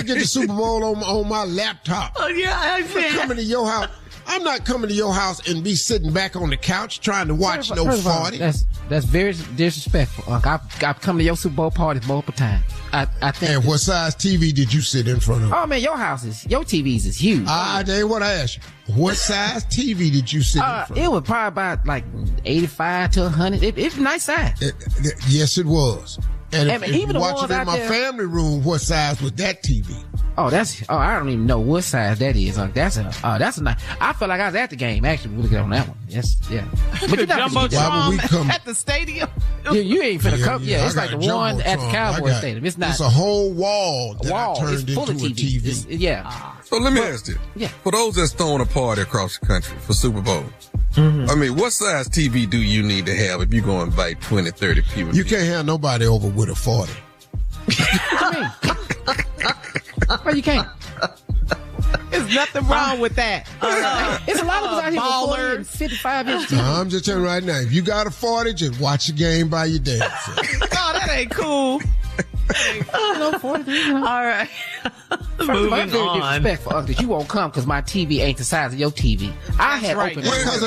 get the Super Bowl on my laptop? Oh yeah, I'm coming to your house. I'm not coming to your house and be sitting back on the couch trying to watch no 40. That's very disrespectful. I've come to your Super Bowl parties multiple times. I think. And what size TV did you sit in front of? Oh man, your TVs is huge. That ain't what I asked you. What size TV did you sit in front of? It was probably about like 85 to 100. It's nice size. Yes, it was. And if even you watch it in my family room, what size was that TV? I don't even know what size that is. That's a nice. I feel like I was at the game actually. We'll get on that one. Yes, yeah. But Jumbotron at the stadium. You ain't finna come. Yeah, it's like the one at the Cowboy Stadium. It's not. It's a whole wall that I turned into a TV. Yeah. So let me ask you. Yeah. For those that's throwing a party across the country for Super Bowl, I mean, what size TV do you need to have if you're going to invite 20, 30 people? You can't have nobody over with a 40. What you mean? Well, you can't. There's nothing wrong with that. It's a lot of us out here with 40 and 55 inch. I'm just telling you right now, if you got a 40, just watch the game by your damn self. No, that ain't cool. All right. Moving on. Disrespectful that you won't come because my TV ain't the size of your TV. I had open because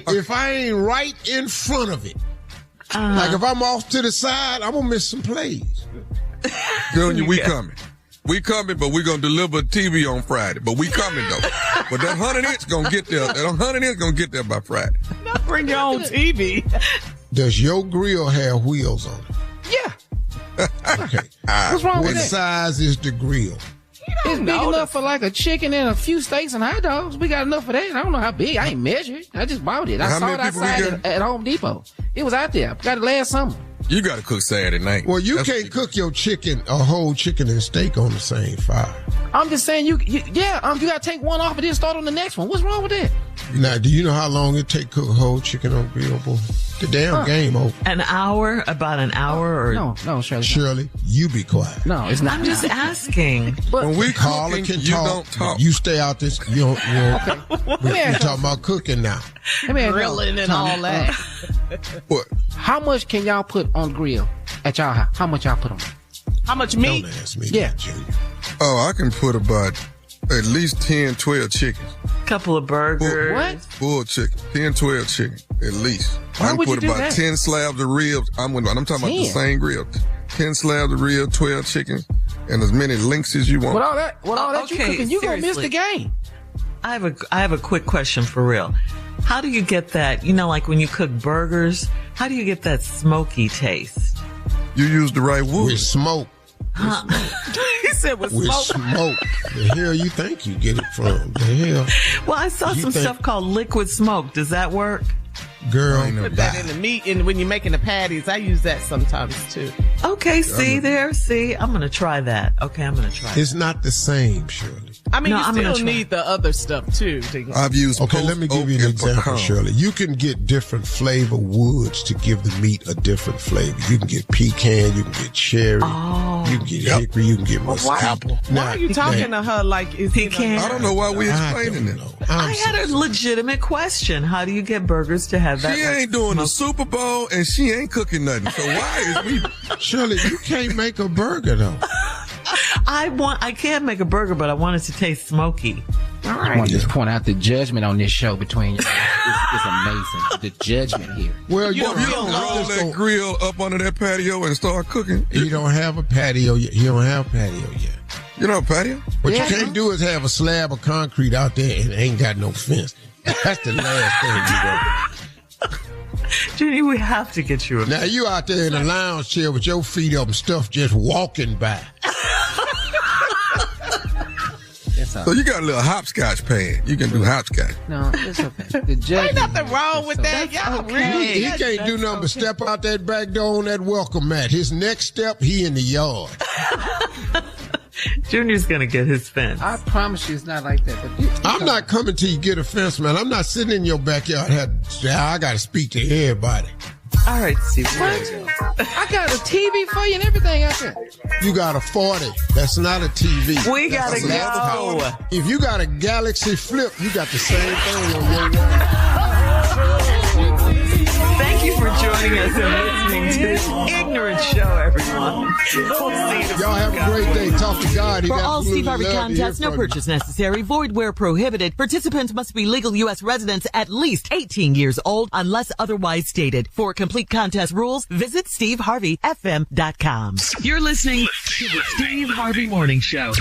if I ain't right in front of it, like if I'm off to the side, I'm gonna miss some plays. Junior, we coming. We coming, but we gonna deliver TV on Friday. But we coming though. But that 100-inch gonna get there. That 100-inch gonna get there by Friday. Not bring your own TV. Does your grill have wheels on it? Yeah. Okay. What's wrong with that? What size is the grill? It's big enough for like a chicken and a few steaks and hot dogs. We got enough for that. I don't know how big. I ain't measured. I just bought it. I saw it outside at Home Depot. It was out there. Got it last summer. You got to cook Saturday night. Well, you can't cook your chicken, a whole chicken and steak on the same fire. I'm just saying you gotta take one off and then start on the next one. What's wrong with that? Now, do you know how long it take to cook a whole chicken on grill, boy? The damn game over. An hour? About an hour? Or No, Shirley. Shirley, you be quiet. No, it's not. I'm just asking. When we Carla cooking, can you talk. don't talk. You stay out this. You don't. Okay. We're talking about cooking now. Grilling and all that. What? How much can y'all put on grill at y'all house? How much y'all put on? How much meat? Don't ask me. Yeah. that, Junior. Oh, I can put about at least 10, 12 chickens. Couple of burgers. What? Full chicken. 10, 12 chicken, at least. Why I can would you put do about that? 10 slabs of ribs. I'm talking about the 10? same grill. 10 slabs of ribs, 12 chickens, and as many links as you want. With all that you Okay, cooking, you gonna miss seriously. the game. I have a quick question for real. How do you get that, like when you cook burgers, how do you get that smoky taste? You use the right wood. With smoke. He said with With smoke. smoke. The hell you think you get it from? The hell? Well, I saw You some think- stuff called liquid smoke. Does that work? Girl, Put that in the meat, and when you're making the patties, I use that sometimes too. Okay, see, I'm going to try that. Okay, I'm going to try it's not the same, Shirley. I mean, No, you I'm gonna still try. need the other stuff too. I've used Okay, post let me give oak you an and example, pecan. Shirley. You can get different flavor woods to give the meat a different flavor. You can get pecan, you can get cherry, you can get hickory, you can get apple. Why are you talking to her like is Pecan? I don't know why we explaining it. I had a legitimate question. How do you get burgers to have that? She ain't doing the Super Bowl and she ain't cooking nothing. So why is we? Shirley, you can't make a burger though. I can't make a burger, but I want it to taste smoky. I want to just point out the judgment on this show between you. It's amazing. The judgment here. Well, You don't roll that grill up under that patio and start cooking. You don't have a patio yet. You don't have a patio yet. You know a patio? What you can't do is have a slab of concrete out there and ain't got no fence. That's the last thing you want. Junior, we have to get you a Now you out there in a lounge chair with your feet up and stuff just walking by. So you got a little hopscotch pan. You can do hopscotch. No, it's okay. The judgment. Ain't nothing wrong with that. Y'all really? He can't do nothing but step out that back door on that welcome mat. His next step, he in the yard. Junior's gonna get his fence. I promise you, it's not like that. But I'm not coming till you get a fence, man. I'm not sitting in your backyard. I got to speak to everybody. All right, Steve. I got a TV for you and everything out there. You got a 40. That's not a TV. We That's gotta a laptop. go. If you got a Galaxy Flip, you got the same thing on your wall. Thank you for joining us and listening to this ignorant show, everyone. We'll see you Y'all have a great day. Talk to God. He For got all absolutely Steve Harvey love to hear contests, no from you. purchase necessary, void where prohibited. Participants must be legal U.S. residents at least 18 years old unless otherwise stated. For complete contest rules, visit SteveHarveyFM.com. You're listening to the Steve Harvey Morning Show.